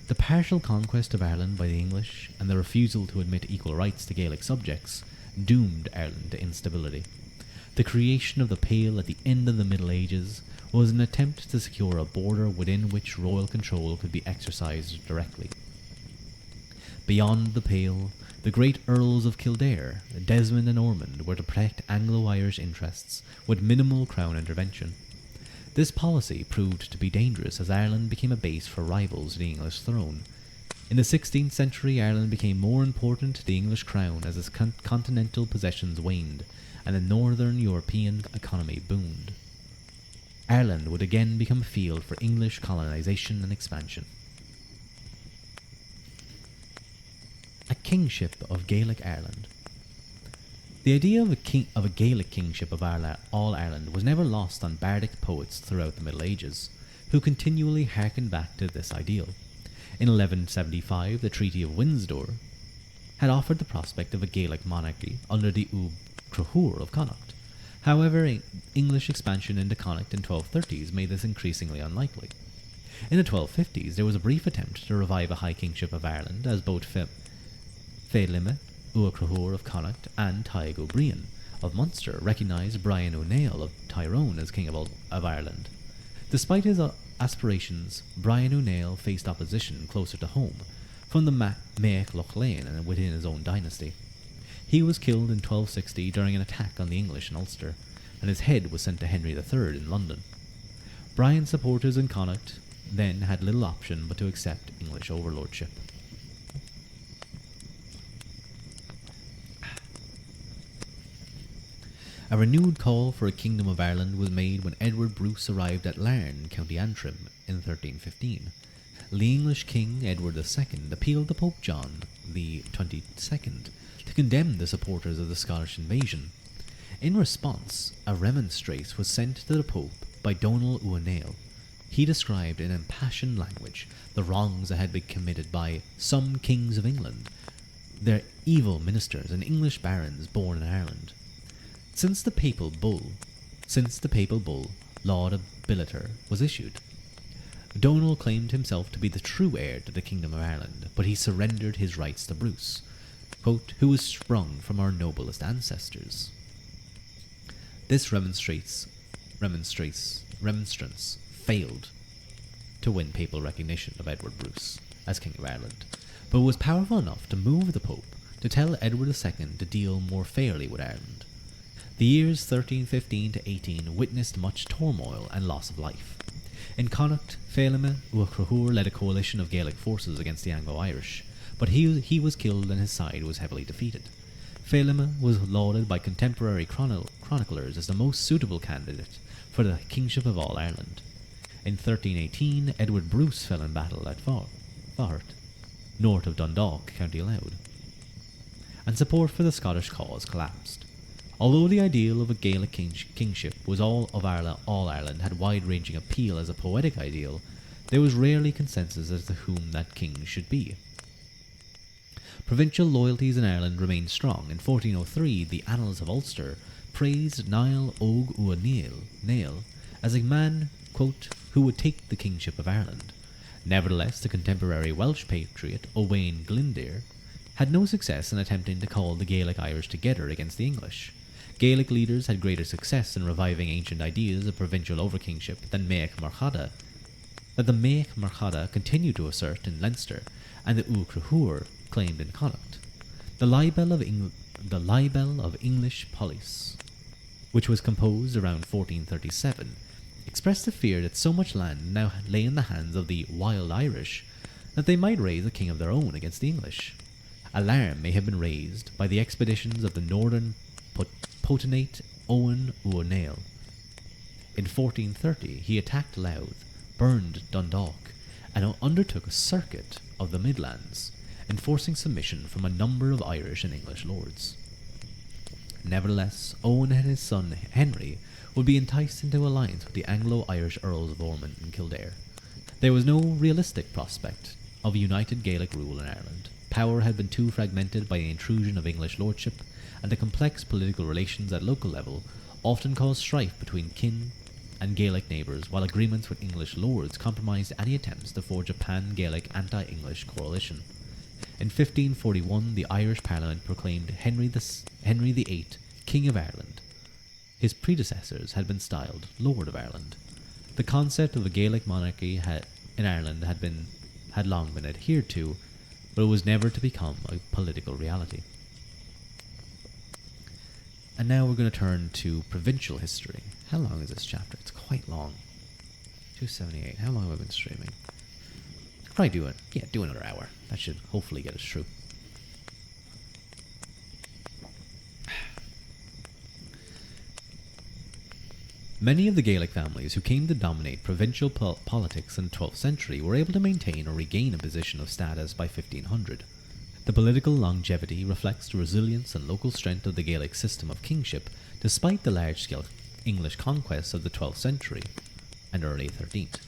Speaker 1: The partial conquest of Ireland by the English and the refusal to admit equal rights to Gaelic subjects doomed Ireland to instability. The creation of the Pale at the end of the Middle Ages was an attempt to secure a border within which royal control could be exercised directly. Beyond the Pale, the great Earls of Kildare, Desmond and Ormond were to protect Anglo-Irish interests with minimal crown intervention. This policy proved to be dangerous as Ireland became a base for rivals to the English throne. In the 16th century, Ireland became more important to the English crown as its continental possessions waned and the northern European economy boomed. Ireland would again become a field for English colonisation and expansion. kingship of Gaelic Ireland. The idea of a Gaelic kingship of all Ireland was never lost on bardic poets throughout the Middle Ages, who continually harkened back to this ideal. In 1175, the Treaty of Windsor had offered the prospect of a Gaelic monarchy under the Ub Crahur of Connacht. However, English expansion into Connacht in 1230s made this increasingly unlikely. In the 1250s, there was a brief attempt to revive a high kingship of Ireland, as both Félime Ua Crahur of Connacht and Taig O'Brien of Munster recognised Brian O'Neill of Tyrone as King of Ireland. Despite his aspirations, Brian O'Neill faced opposition closer to home, from the Maech Loch Lane and within his own dynasty. He was killed in 1260 during an attack on the English in Ulster, and his head was sent to Henry III in London. Brian's supporters in Connacht then had little option but to accept English overlordship. A renewed call for a Kingdom of Ireland was made when Edward Bruce arrived at Larne, County Antrim, in 1315. The English King Edward II appealed to Pope John the 22nd to condemn the supporters of the Scottish invasion. In response, a remonstrance was sent to the Pope by Donal O'Neill. He described in impassioned language the wrongs that had been committed by some kings of England, their evil ministers and English barons born in Ireland. Since the papal bull, Laud Abiliter, was issued, Donal claimed himself to be the true heir to the Kingdom of Ireland, but he surrendered his rights to Bruce, quote, who was sprung from our noblest ancestors. This remonstrance failed to win papal recognition of Edward Bruce as King of Ireland, but was powerful enough to move the Pope to tell Edward II to deal more fairly with Ireland. The years 1315 to 18 witnessed much turmoil and loss of life. In Connacht, Félime Ua Crahur led a coalition of Gaelic forces against the Anglo-Irish, but he was killed and his side was heavily defeated. Félime was lauded by contemporary chroniclers as the most suitable candidate for the kingship of all Ireland. In 1318, Edward Bruce fell in battle at Fahrt, north of Dundalk, County Louth, and support for the Scottish cause collapsed. Although the ideal of a Gaelic kingship was all Ireland had wide-ranging appeal as a poetic ideal, there was rarely consensus as to whom that king should be. Provincial loyalties in Ireland remained strong. In 1403, the Annals of Ulster praised Niall Og O'Neill as a man, quote, who would take the kingship of Ireland. Nevertheless, the contemporary Welsh patriot Owain Glyndŵr had no success in attempting to call the Gaelic Irish together against the English. Gaelic leaders had greater success in reviving ancient ideas of provincial overkingship than Maech Marchada, that the Maech Marchada continued to assert in Leinster and the Ua Crahur claimed in Connacht. The libel of English Police, which was composed around 1437, expressed the fear that so much land now lay in the hands of the wild Irish that they might raise a king of their own against the English. Alarm may have been raised by the expeditions of the northern potentate Owen O'Neill. In 1430, he attacked Louth, burned Dundalk, and undertook a circuit of the Midlands, enforcing submission from a number of Irish and English lords. Nevertheless, Owen and his son Henry would be enticed into alliance with the Anglo-Irish Earls of Ormond and Kildare. There was no realistic prospect of united Gaelic rule in Ireland. Power had been too fragmented by the intrusion of English lordship, and the complex political relations at local level often caused strife between kin and Gaelic neighbours, while agreements with English lords compromised any attempts to forge a pan-Gaelic anti-English coalition. In 1541, the Irish Parliament proclaimed Henry VIII King of Ireland. His predecessors had been styled Lord of Ireland. The concept of a Gaelic monarchy in Ireland had long been adhered to, but it was never to become a political reality. And now we're going to turn to provincial history. How long is this chapter? It's quite long. 278. How long have I been streaming? Probably do another hour. That should hopefully get us through. Many of the Gaelic families who came to dominate provincial politics in the 12th century were able to maintain or regain a position of status by 1500. The political longevity reflects the resilience and local strength of the Gaelic system of kingship, despite the large-scale English conquests of the 12th century and early 13th.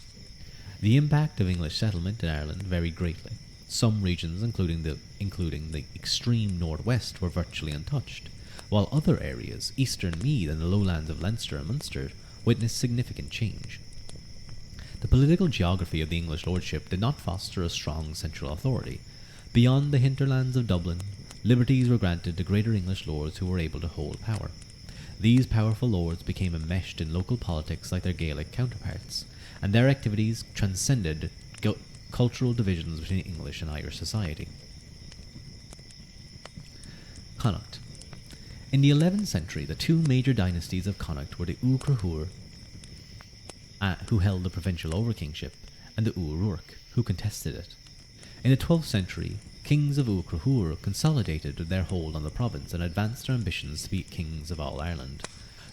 Speaker 1: The impact of English settlement in Ireland varied greatly. Some regions, including the extreme northwest, were virtually untouched, while other areas, eastern Meath and the lowlands of Leinster and Munster, witnessed significant change. The political geography of the English lordship did not foster a strong central authority. Beyond the hinterlands of Dublin, liberties were granted to greater English lords who were able to hold power. These powerful lords became enmeshed in local politics like their Gaelic counterparts, and their activities transcended cultural divisions between English and Irish society. Connacht. In the 11th century, the two major dynasties of Connacht were the Uachtarúr, who held the provincial overkingship, and the Ruadh, who contested it. In the 12th century, kings of Uachtarúr consolidated their hold on the province and advanced their ambitions to be kings of all Ireland.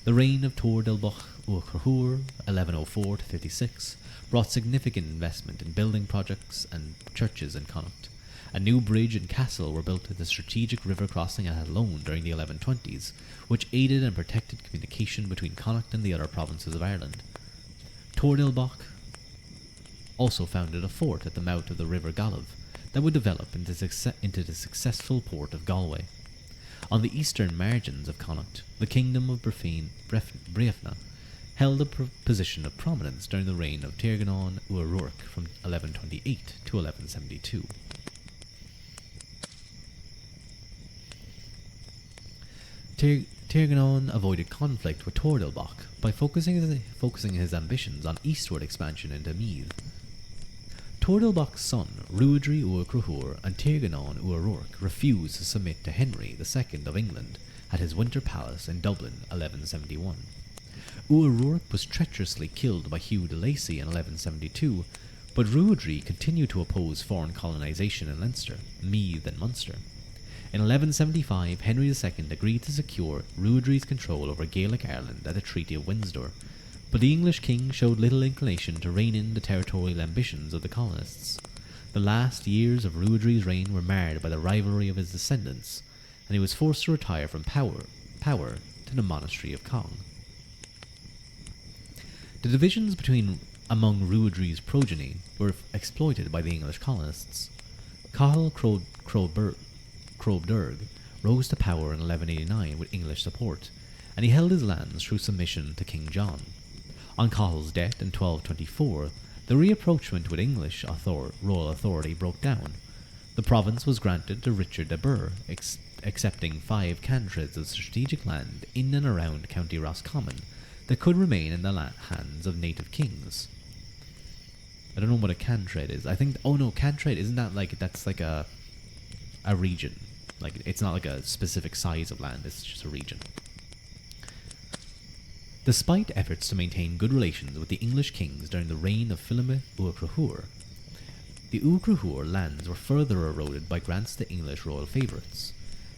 Speaker 1: The reign of Tuair Dilbeach Uachtarúr, 1104 to 56, brought significant investment in building projects and churches in Connacht. A new bridge and castle were built at the strategic river crossing at Athlone during the 1120s, which aided and protected communication between Connacht and the other provinces of Ireland. Tuair Dilbeach also founded a fort at the mouth of the River Gallup that would develop into the successful port of Galway. On the eastern margins of Connacht, the kingdom of Breifne held a position of prominence during the reign of Tirganon Uaruach from 1128 to 1172. Tirganon avoided conflict with Tuair Dilbeach by focusing his ambitions on eastward expansion into Meath. Tuair Dilbeach's son, Ruadh Uachtarúr and Tirganon Uaruach, refused to submit to Henry II of England at his winter palace in Dublin, 1171. Uaruach was treacherously killed by Hugh de Lacy in 1172, but Ruadh continued to oppose foreign colonisation in Leinster, Meath and Munster. In 1175, Henry II agreed to secure Ruadh's control over Gaelic Ireland at the Treaty of Windsor, but the English king showed little inclination to rein in the territorial ambitions of the colonists. The last years of Ruadh's reign were marred by the rivalry of his descendants, and he was forced to retire from power to the monastery of Cong. The divisions among Ruadh's progeny were exploited by the English colonists. Cathal Crobderg rose to power in 1189 with English support, and he held his lands through submission to King John. On Cathal's death in 1224, the rapprochement with English royal authority broke down. The province was granted to Richard de Burgh, accepting 5 cantreds of strategic land in and around County Roscommon that could remain in the hands of native kings. I don't know what a cantred is. I think, cantred, isn't that that's like a region. Like, it's not like a specific size of land, it's just a region. Despite efforts to maintain good relations with the English kings during the reign of Philime Uachtarúr, the Uachtarúr lands were further eroded by grants to English royal favourites.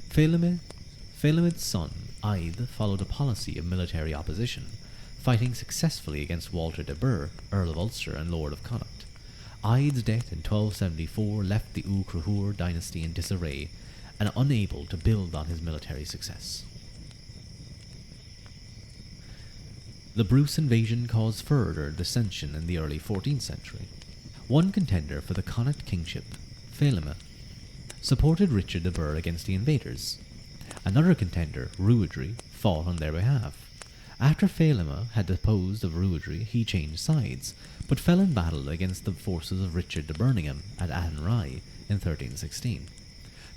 Speaker 1: Phileme's son, Aedh, followed a policy of military opposition, fighting successfully against Walter de Burgh, Earl of Ulster and Lord of Connacht. Aedh's death in 1274 left the Uachtarúr dynasty in disarray and unable to build on his military success. The Bruce invasion caused further dissension in the early 14th century. One contender for the Connacht kingship, Philime, supported Richard de Burgh against the invaders. Another contender, Ruadh, fought on their behalf. After Philime had deposed of Ruadh, he changed sides, but fell in battle against the forces of Richard de Birmingham at Athenry in 1316.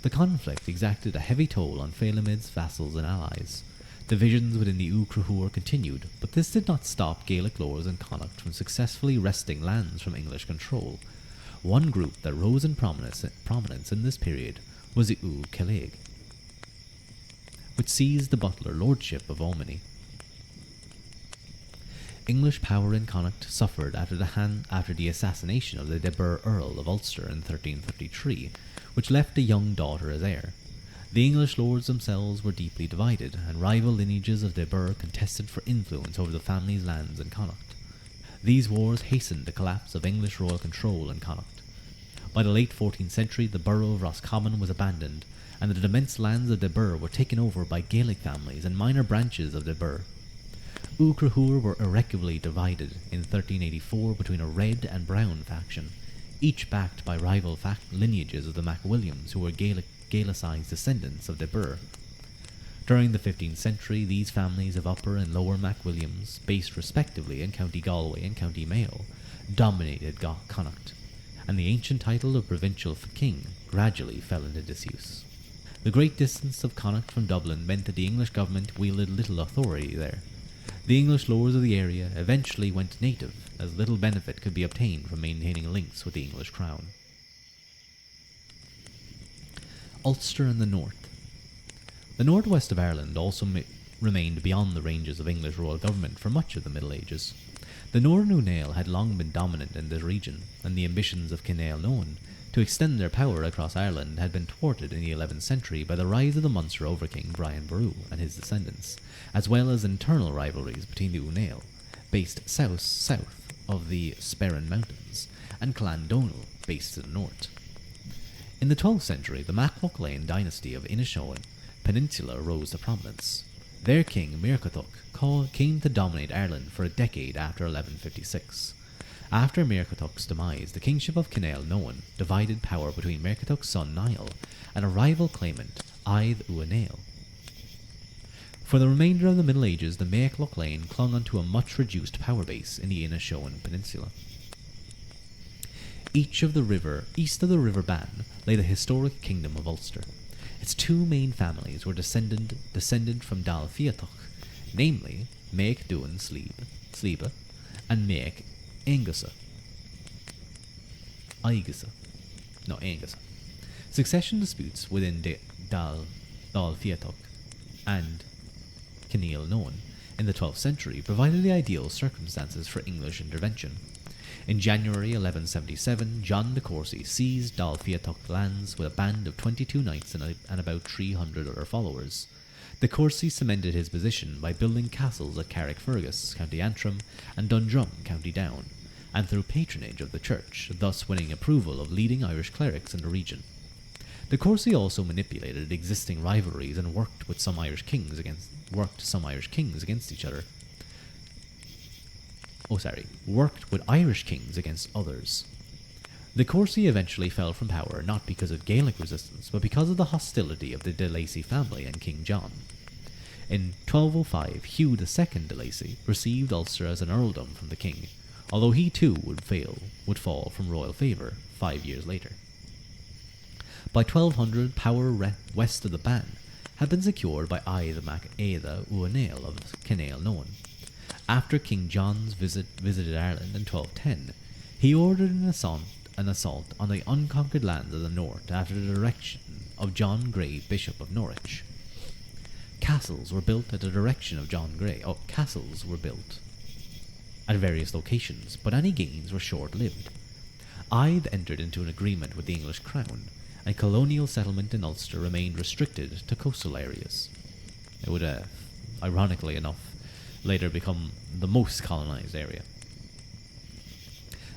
Speaker 1: The conflict exacted a heavy toll on Philime's vassals and allies. Divisions within the Uachtarúr continued, but this did not stop Gaelic lords in Connacht from successfully wresting lands from English control. One group that rose in prominence in this period was the Uachtaigh, which seized the Butler lordship of Omagh. English power in Connacht suffered after the assassination of the De Burgh Earl of Ulster in 1333, which left a young daughter as heir. The English lords themselves were deeply divided, and rival lineages of De Burgh contested for influence over the family's lands in Connacht. These wars hastened the collapse of English royal control in Connacht. By the late 14th century, the borough of Roscommon was abandoned, and the immense lands of De Burgh were taken over by Gaelic families and minor branches of De Burgh. Uachtarúr were irrecoverably divided in 1384 between a red and brown faction, each backed by rival lineages of the MacWilliams, who were Gaelicized descendants of De Burgh. During the 15th century, these families of Upper and Lower MacWilliams, based respectively in County Galway and County Mayo, dominated Connacht, and the ancient title of provincial king gradually fell into disuse. The great distance of Connacht from Dublin meant that the English government wielded little authority there. The English lords of the area eventually went native, as little benefit could be obtained from maintaining links with the English crown. Ulster and the North. The northwest of Ireland also remained beyond the ranges of English royal government for much of the Middle Ages. The Northern Unail had long been dominant in this region, and the ambitions of Cineál Noan to extend their power across Ireland had been thwarted in the 11th century by the rise of the Munster overking Brian Boru and his descendants, as well as internal rivalries between the Unail, based south of the Sperrin Mountains, and Clan Donal, based to the north. In the 12th century, the Mac Lochlainn dynasty of Inishowen Peninsula rose to prominence. Their king, Muirchertach, came to dominate Ireland for a decade after 1156. After Muirchertach's demise, the kingship of Cineál Noan divided power between Muirchertach's son Niall and a rival claimant, Aidh Uanail. For the remainder of the Middle Ages, the Mac Lochlainn clung onto a much reduced power base in the Inishowen Peninsula. East of the River Bann lay the historic kingdom of Ulster. Its two main families were descended from Dal Fiatach, namely Mac Duan Sliba and Mac Aengusa. Succession disputes within Dal Fiatach and Cineál Noan in the 12th century provided the ideal circumstances for English intervention. In January 1177, John de Courcy seized Dal Fiatach lands with a band of 22 knights and about 300 other followers. De Courcy cemented his position by building castles at Carrickfergus, County Antrim, and Dundrum, County Down, and through patronage of the church, thus winning approval of leading Irish clerics in the region. De Courcy also manipulated existing rivalries and worked some Irish kings against each other. Worked with Irish kings against others. De Courcy eventually fell from power not because of Gaelic resistance, but because of the hostility of the de Lacy family and King John. In 1205, Hugh II de Lacy received Ulster as an earldom from the king, although he too would fall from royal favour 5 years later. By 1200, power west of the Bann had been secured by Aidh Mac Éadha Uanail of Cineál Noan. After King John's visited Ireland in 1210, he ordered an assault on the unconquered lands of the north after the direction of John Grey, Bishop of Norwich. Castles were built at the direction of John Grey. Castles were built at various locations, but any gains were short-lived. Aidh entered into an agreement with the English crown, and colonial settlement in Ulster remained restricted to coastal areas. It would, ironically enough, later become the most colonised area.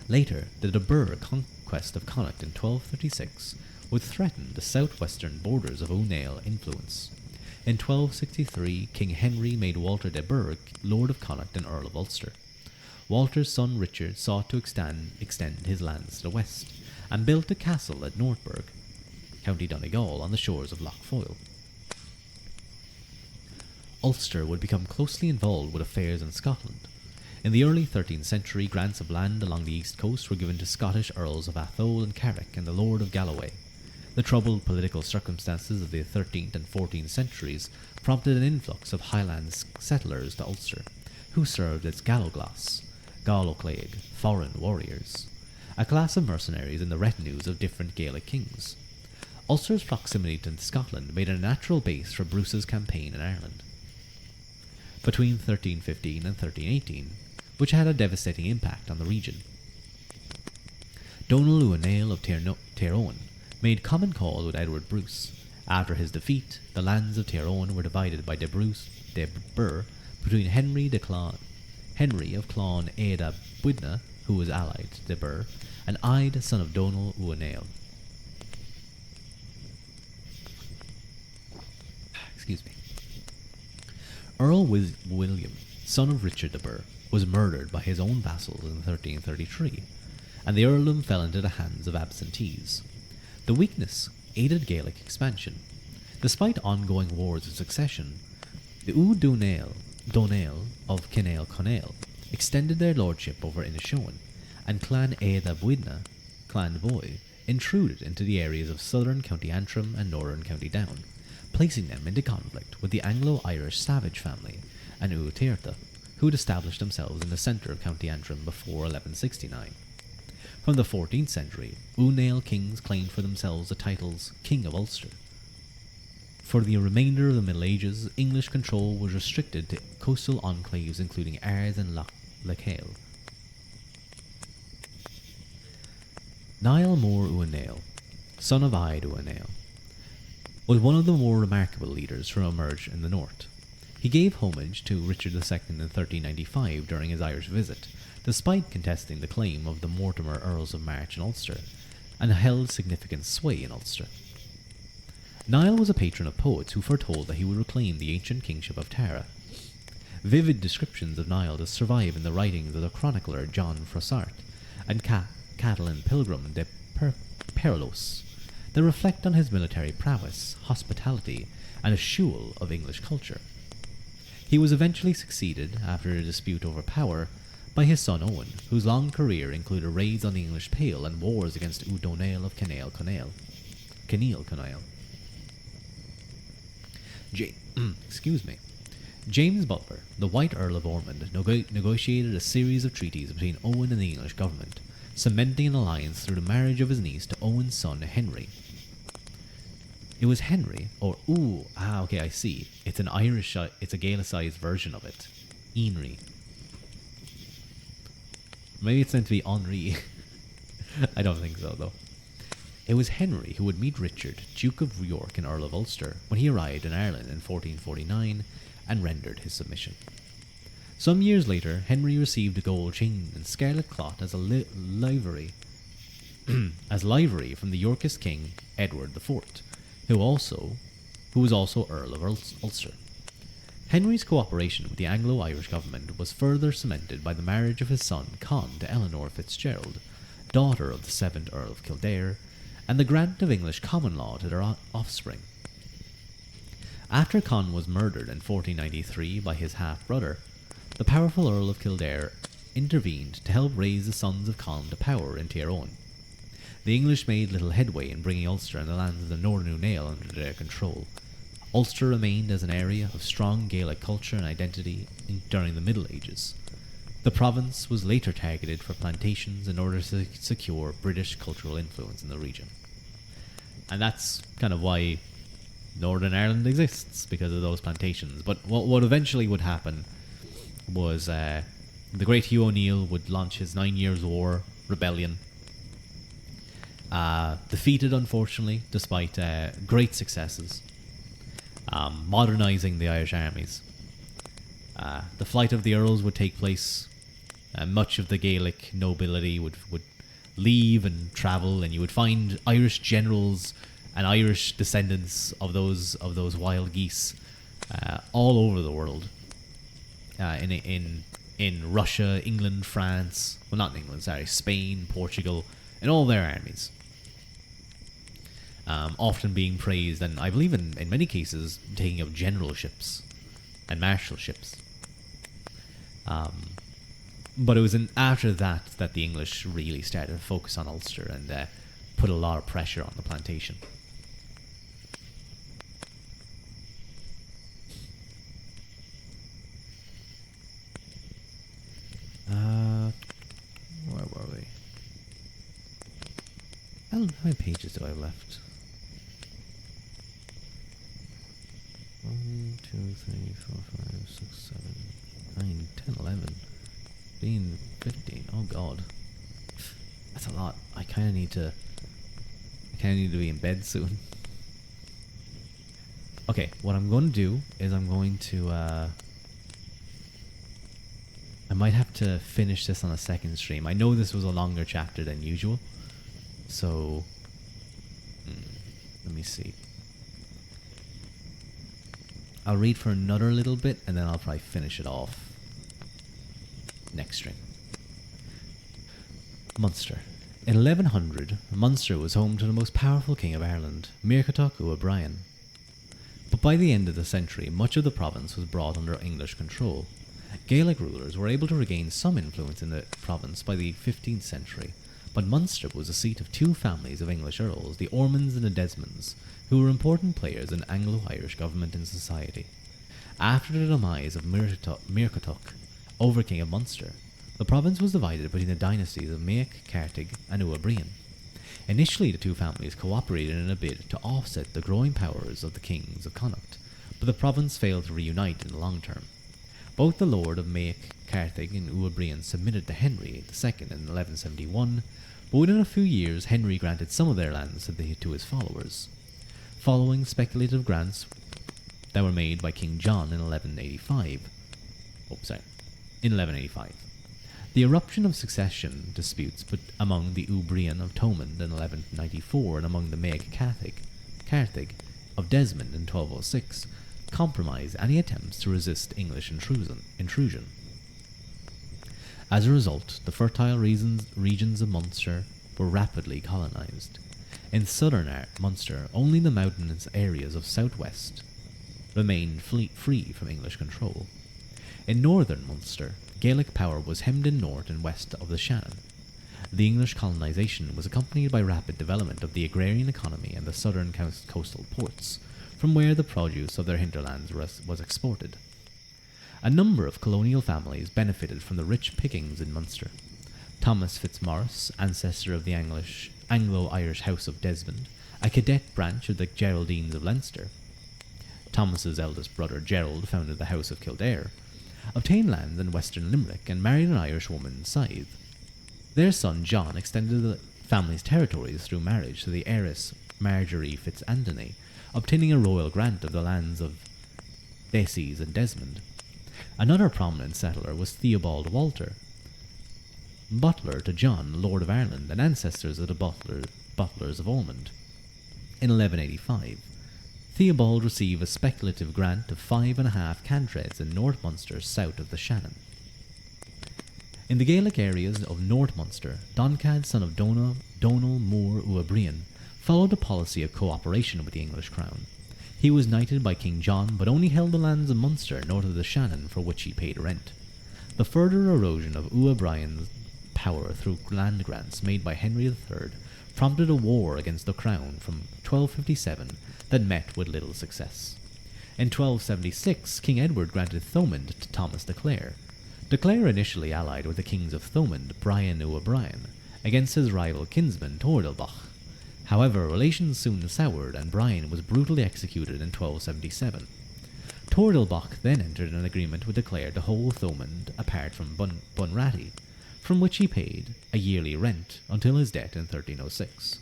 Speaker 1: Later, the De Burgh conquest of Connacht in 1236 would threaten the southwestern borders of Unail influence. In 1263, King Henry made Walter de Burgh Lord of Connacht and Earl of Ulster. Walter's son Richard sought to extend his lands to the west, and built a castle at Northburg, County Donegal, on the shores of Lough Foyle. Ulster would become closely involved with affairs in Scotland. In the early 13th century, grants of land along the east coast were given to Scottish Earls of Atholl and Carrick and the Lord of Galloway. The troubled political circumstances of the 13th and 14th centuries prompted an influx of Highland settlers to Ulster, who served as Galloglass, Galloclaig, foreign warriors, a class of mercenaries in the retinues of different Gaelic kings. Ulster's proximity to Scotland made it a natural base for Bruce's campaign in Ireland. Between 1315 and 1318, which had a devastating impact on the region, Donal Uanail of Tyrone made common cause with Edward Bruce. After his defeat, the lands of Tyrone were divided by de Burgh between Henry of Clon Éada Buidna, who was allied to de Burgh, and Ide, son of Donal Uanail. Excuse me. Earl William, son of Richard de Burgh, was murdered by his own vassals in 1333, and the earldom fell into the hands of absentees. The weakness aided Gaelic expansion. Despite ongoing wars of succession, the Donale of Kinnail Connail extended their lordship over Inishowen, and Clan Éada Buidna, Clan Boy, intruded into the areas of southern County Antrim and northern County Down, placing them into conflict with the Anglo-Irish Savage family and Uatirta, who had established themselves in the centre of County Antrim before 1169. From the 14th century, Unail kings claimed for themselves the titles King of Ulster. For the remainder of the Middle Ages, English control was restricted to coastal enclaves including Ard and Lough Niall Mór Uanail, son of Ide Uanail, was one of the more remarkable leaders who emerged in the north. He gave homage to Richard II in 1395 during his Irish visit, despite contesting the claim of the Mortimer Earls of March and Ulster, and held significant sway in Ulster. Niall was a patron of poets who foretold that he would reclaim the ancient kingship of Tara. Vivid descriptions of Niall survive in the writings of the chronicler John Froissart and Catalan Pilgrim de Perilos. They reflect on his military prowess, hospitality, and eschewal of English culture. He was eventually succeeded, after a dispute over power, by his son Owen, whose long career included raids on the English Pale and wars against O'Donnell of Kinnail Connail. Excuse me. James Butler, the White Earl of Ormond, negotiated a series of treaties between Owen and the English government, cementing an alliance through the marriage of his niece to Owen's son Henry. It was Henry, okay, I see. It's a Gaelicized version of it. Henry. Maybe it's meant to be Henri. I don't think so, though. It was Henry who would meet Richard, Duke of York and Earl of Ulster, when he arrived in Ireland in 1449 and rendered his submission. Some years later, Henry received a gold chain and scarlet cloth as a livery from the Yorkist king Edward IV, who was also Earl of Ulster. Henry's cooperation with the Anglo-Irish government was further cemented by the marriage of his son Con to Eleanor Fitzgerald, daughter of the 7th Earl of Kildare, and the grant of English common law to their offspring. After Con was murdered in 1493 by his half-brother, the powerful Earl of Kildare intervened to help raise the sons of Con to power in Tyrone. The English made little headway in bringing Ulster and the lands of the Northern Unail under their control. Ulster remained as an area of strong Gaelic culture and identity during the Middle Ages. The province was later targeted for plantations in order to secure British cultural influence in the region. And that's kind of why Northern Ireland exists, because of those plantations. But what eventually would happen was the great Hugh O'Neill would launch his 9 Years' War rebellion. Defeated, unfortunately, despite great successes, modernising the Irish armies. The flight of the Earls would take place. Much of the Gaelic nobility would leave and travel, and you would find Irish generals and Irish descendants of those wild geese all over the world. In Russia, England, France, well, not England, sorry, Spain, Portugal, and all their armies. Often being praised, and I believe in many cases taking up generalships and marshalships. But it was after that the English really started to focus on Ulster and put a lot of pressure on the plantation. Where were we? How many pages do I have left? 1, 2, 3, 4, 5, 6, 7, 9, 10, 11, 15, 15. Oh god, that's a lot. I kind of need to be in bed soon. Okay, what I'm going to do is I'm going to I might have to finish this on a second stream. I know this was a longer chapter than usual. So, let me see. I'll read for another little bit and then I'll probably finish it off next stream. Munster. In 1100, Munster was home to the most powerful king of Ireland, Muirchertach O'Brien. But by the end of the century, much of the province was brought under English control. Gaelic rulers were able to regain some influence in the province by the 15th century, but Munster was the seat of two families of English earls, the Ormonds and the Desmonds, who were important players in Anglo-Irish government and society. After the demise of Muirchertach, over-king of Munster, the province was divided between the dynasties of Meath, Cartig and O'Brien. Initially, the two families cooperated in a bid to offset the growing powers of the kings of Connacht, but the province failed to reunite in the long term. Both the Lord of Meath, Cartig and O'Brien submitted to Henry II in 1171, but within a few years Henry granted some of their lands to his followers. Following speculative grants that were made by King John in 1185. The eruption of succession disputes among the O'Brien of Thomond in 1194 and among the Meath Cartig of Desmond in 1206 compromised any attempts to resist English intrusion. As a result, the fertile regions of Munster were rapidly colonised. In southern Munster, only the mountainous areas of southwest remained free from English control. In northern Munster, Gaelic power was hemmed in north and west of the Shannon. The English colonisation was accompanied by rapid development of the agrarian economy and the southern coastal ports, from where the produce of their hinterlands was exported. A number of colonial families benefited from the rich pickings in Munster. Thomas Fitzmaurice, ancestor of the Anglo-Irish House of Desmond, a cadet branch of the Geraldines of Leinster. Thomas's eldest brother Gerald founded the House of Kildare, obtained lands in western Limerick and married an Irish woman, Scythe. Their son John extended the family's territories through marriage to the heiress Marjorie Fitzanthony, obtaining a royal grant of the lands of Desies and Desmond. Another prominent settler was Theobald Walter, butler to John, Lord of Ireland, and ancestors of the butlers of Ormond. In 1185, Theobald received a speculative grant of 5.5 cantreds in North Munster south of the Shannon. In the Gaelic areas of North Munster, Doncad, son of Donal Mór O'Brien, followed a policy of cooperation with the English crown. He was knighted by King John, but only held the lands of Munster north of the Shannon for which he paid rent. The further erosion of O'Brien's power through land grants made by Henry III prompted a war against the crown from 1257 that met with little success. In 1276, King Edward granted Thomond to Thomas de Clare. De Clare initially allied with the kings of Thomond, Brian O'Brien, against his rival kinsman Tordelbach. However, relations soon soured and Brian was brutally executed in 1277. Tordelbach then entered an agreement with de Clare to hold Thomond apart from Bunratty, from which he paid a yearly rent until his death in 1306.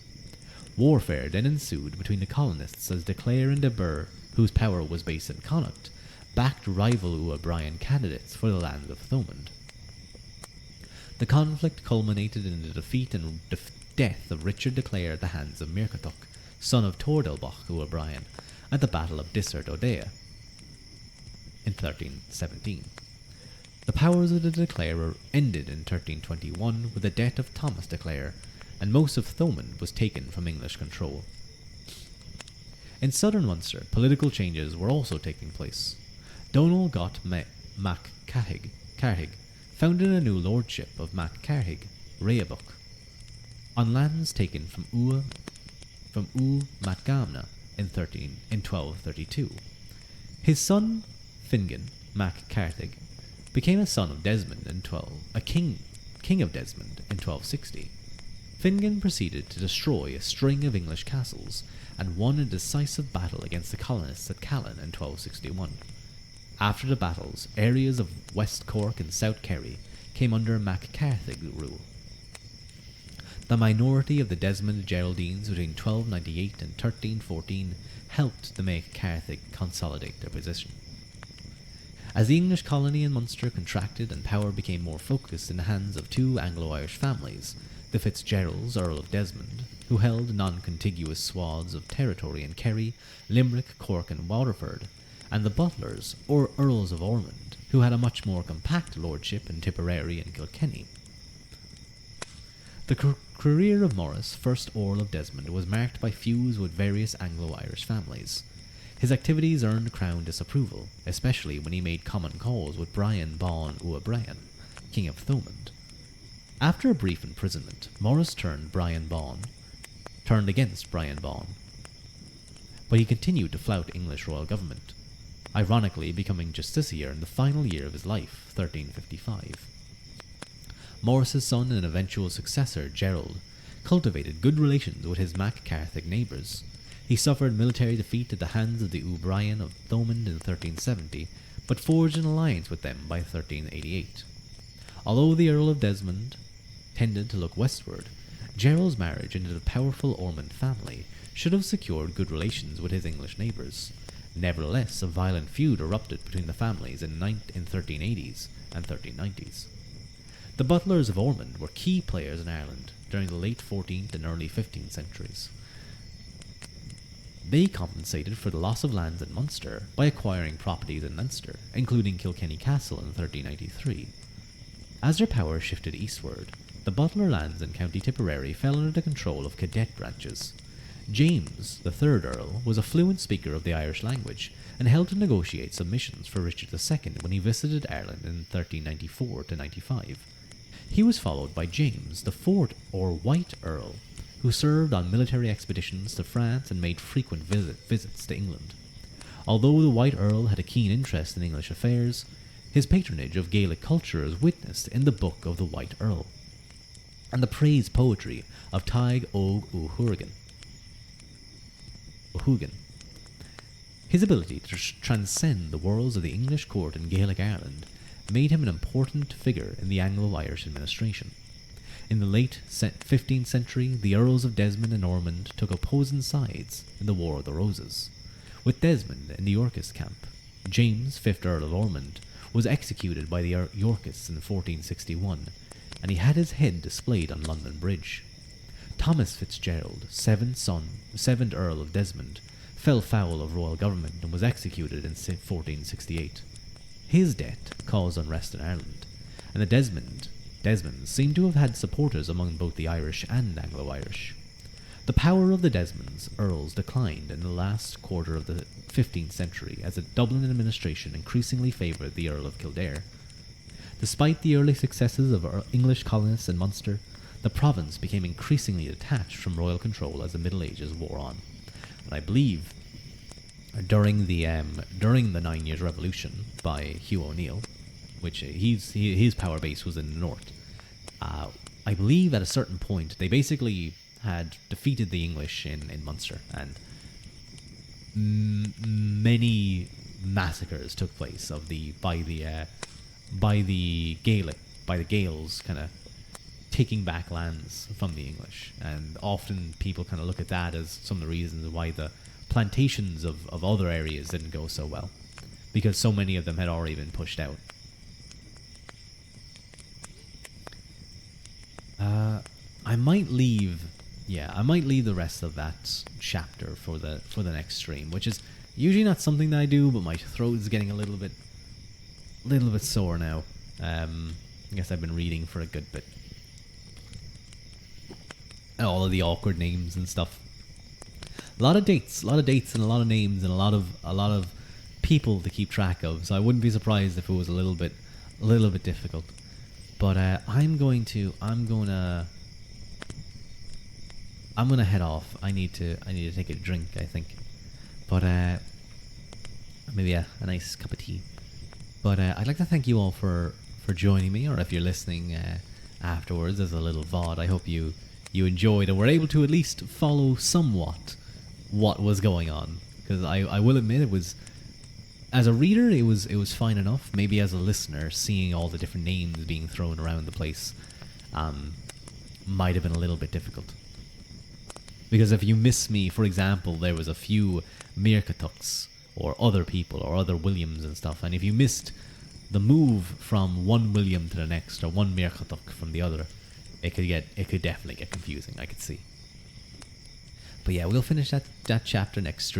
Speaker 1: Warfare then ensued between the colonists as de Clare and de Burgh, whose power was based in Connacht, backed rival O'Brien candidates for the land of Thomond. The conflict culminated in the defeat and death of Richard de Clare at the hands of Muirchertach, son of Tordelbach O'Brien, at the Battle of Dysart O'Dea in 1317. The powers of the de Clare ended in 1321 with the death of Thomas de Clare, and most of Thomond was taken from English control. In southern Munster, political changes were also taking place. Donal Got Mac Cartig founded a new lordship of Mac Cartig, Reabuck, on lands taken from Matgamna in 1232. His son Fingon Mac Cartig became a son of Desmond a king of Desmond in 1260. Fingon proceeded to destroy a string of English castles and won a decisive battle against the colonists at Callan in 1261. After the battles, areas of West Cork and South Kerry came under Mac Cartig rule. The minority of the Desmond Geraldines between 1298 and 1314 helped the Mac Cartig consolidate their position. As the English colony in Munster contracted and power became more focused in the hands of two Anglo-Irish families, the Fitzgeralds, Earl of Desmond, who held non-contiguous swaths of territory in Kerry, Limerick, Cork and Waterford, and the Butlers, or Earls of Ormond, who had a much more compact lordship in Tipperary and Kilkenny. The career of Maurice, first Earl of Desmond, was marked by feuds with various Anglo-Irish families. His activities earned Crown disapproval, especially when he made common cause with Brian Bawn O'Brien, King of Thomond. After a brief imprisonment, Maurice turned against Brian Bawn, but he continued to flout English royal government, ironically becoming justiciar in the final year of his life, 1355. Maurice's son and eventual successor, Gerald, cultivated good relations with his Mac Carthaig neighbours. He suffered military defeat at the hands of the O'Brien of Thomond in 1370, but forged an alliance with them by 1388. Although the Earl of Desmond tended to look westward, Gerald's marriage into the powerful Ormond family should have secured good relations with his English neighbours. Nevertheless, a violent feud erupted between the families in 1380s and 1390s. The Butlers of Ormond were key players in Ireland during the late 14th and early 15th centuries. They compensated for the loss of lands in Munster by acquiring properties in Leinster, including Kilkenny Castle in 1393. As their power shifted eastward, the Butler lands in County Tipperary fell under the control of cadet branches. James, the third Earl, was a fluent speaker of the Irish language and helped to negotiate submissions for Richard II when he visited Ireland in 1394-95. He was followed by James, the fourth or White Earl, who served on military expeditions to France and made frequent visits to England. Although the White Earl had a keen interest in English affairs, his patronage of Gaelic culture is witnessed in the Book of the White Earl and the praise poetry of Taig Og O'Hugan. His ability to transcend the worlds of the English court in Gaelic Ireland made him an important figure in the Anglo-Irish administration. In the late 15th century, the Earls of Desmond and Ormond took opposing sides in the War of the Roses. With Desmond in the Yorkist camp, James, 5th Earl of Ormond, was executed by the Yorkists in 1461, and he had his head displayed on London Bridge. Thomas Fitzgerald, 7th Earl of Desmond, fell foul of royal government and was executed in 1468. His death caused unrest in Ireland, and the Desmonds seem to have had supporters among both the Irish and Anglo-Irish. The power of the Desmonds Earls declined in the last quarter of the 15th century as the Dublin administration increasingly favoured the Earl of Kildare. Despite the early successes of English colonists in Munster, the province became increasingly detached from royal control as the Middle Ages wore on. And I believe during the 9 Years' Revolution by Hugh O'Neill, which his power base was in the north, I believe at a certain point they basically had defeated the English in Munster, and many massacres took place by the Gaels kind of taking back lands from the English, and often people kind of look at that as some of the reasons why the plantations of other areas didn't go so well, because so many of them had already been pushed out. I might leave the rest of that chapter for the next stream, which is usually not something that I do, but my throat is getting a little bit sore now. I guess I've been reading for a good bit. And all of the awkward names and stuff. A lot of dates and a lot of names and a lot of people to keep track of. So I wouldn't be surprised if it was a little bit difficult. But I'm gonna head off. I need to take a drink, I think. But maybe a nice cup of tea. But I'd like to thank you all for joining me, or if you're listening afterwards as a little VOD. I hope you enjoyed and were able to at least follow somewhat what was going on. Because I will admit, it was, as a reader, it was fine enough. Maybe as a listener, seeing all the different names being thrown around the place might have been a little bit difficult. Because if you miss me, for example, there was a few Mirkatuks, or other people or other Williams and stuff. And if you missed the move from one William to the next, or one Mirchatuk from the other, it could definitely get confusing, I could see. But yeah, we'll finish that chapter next stream.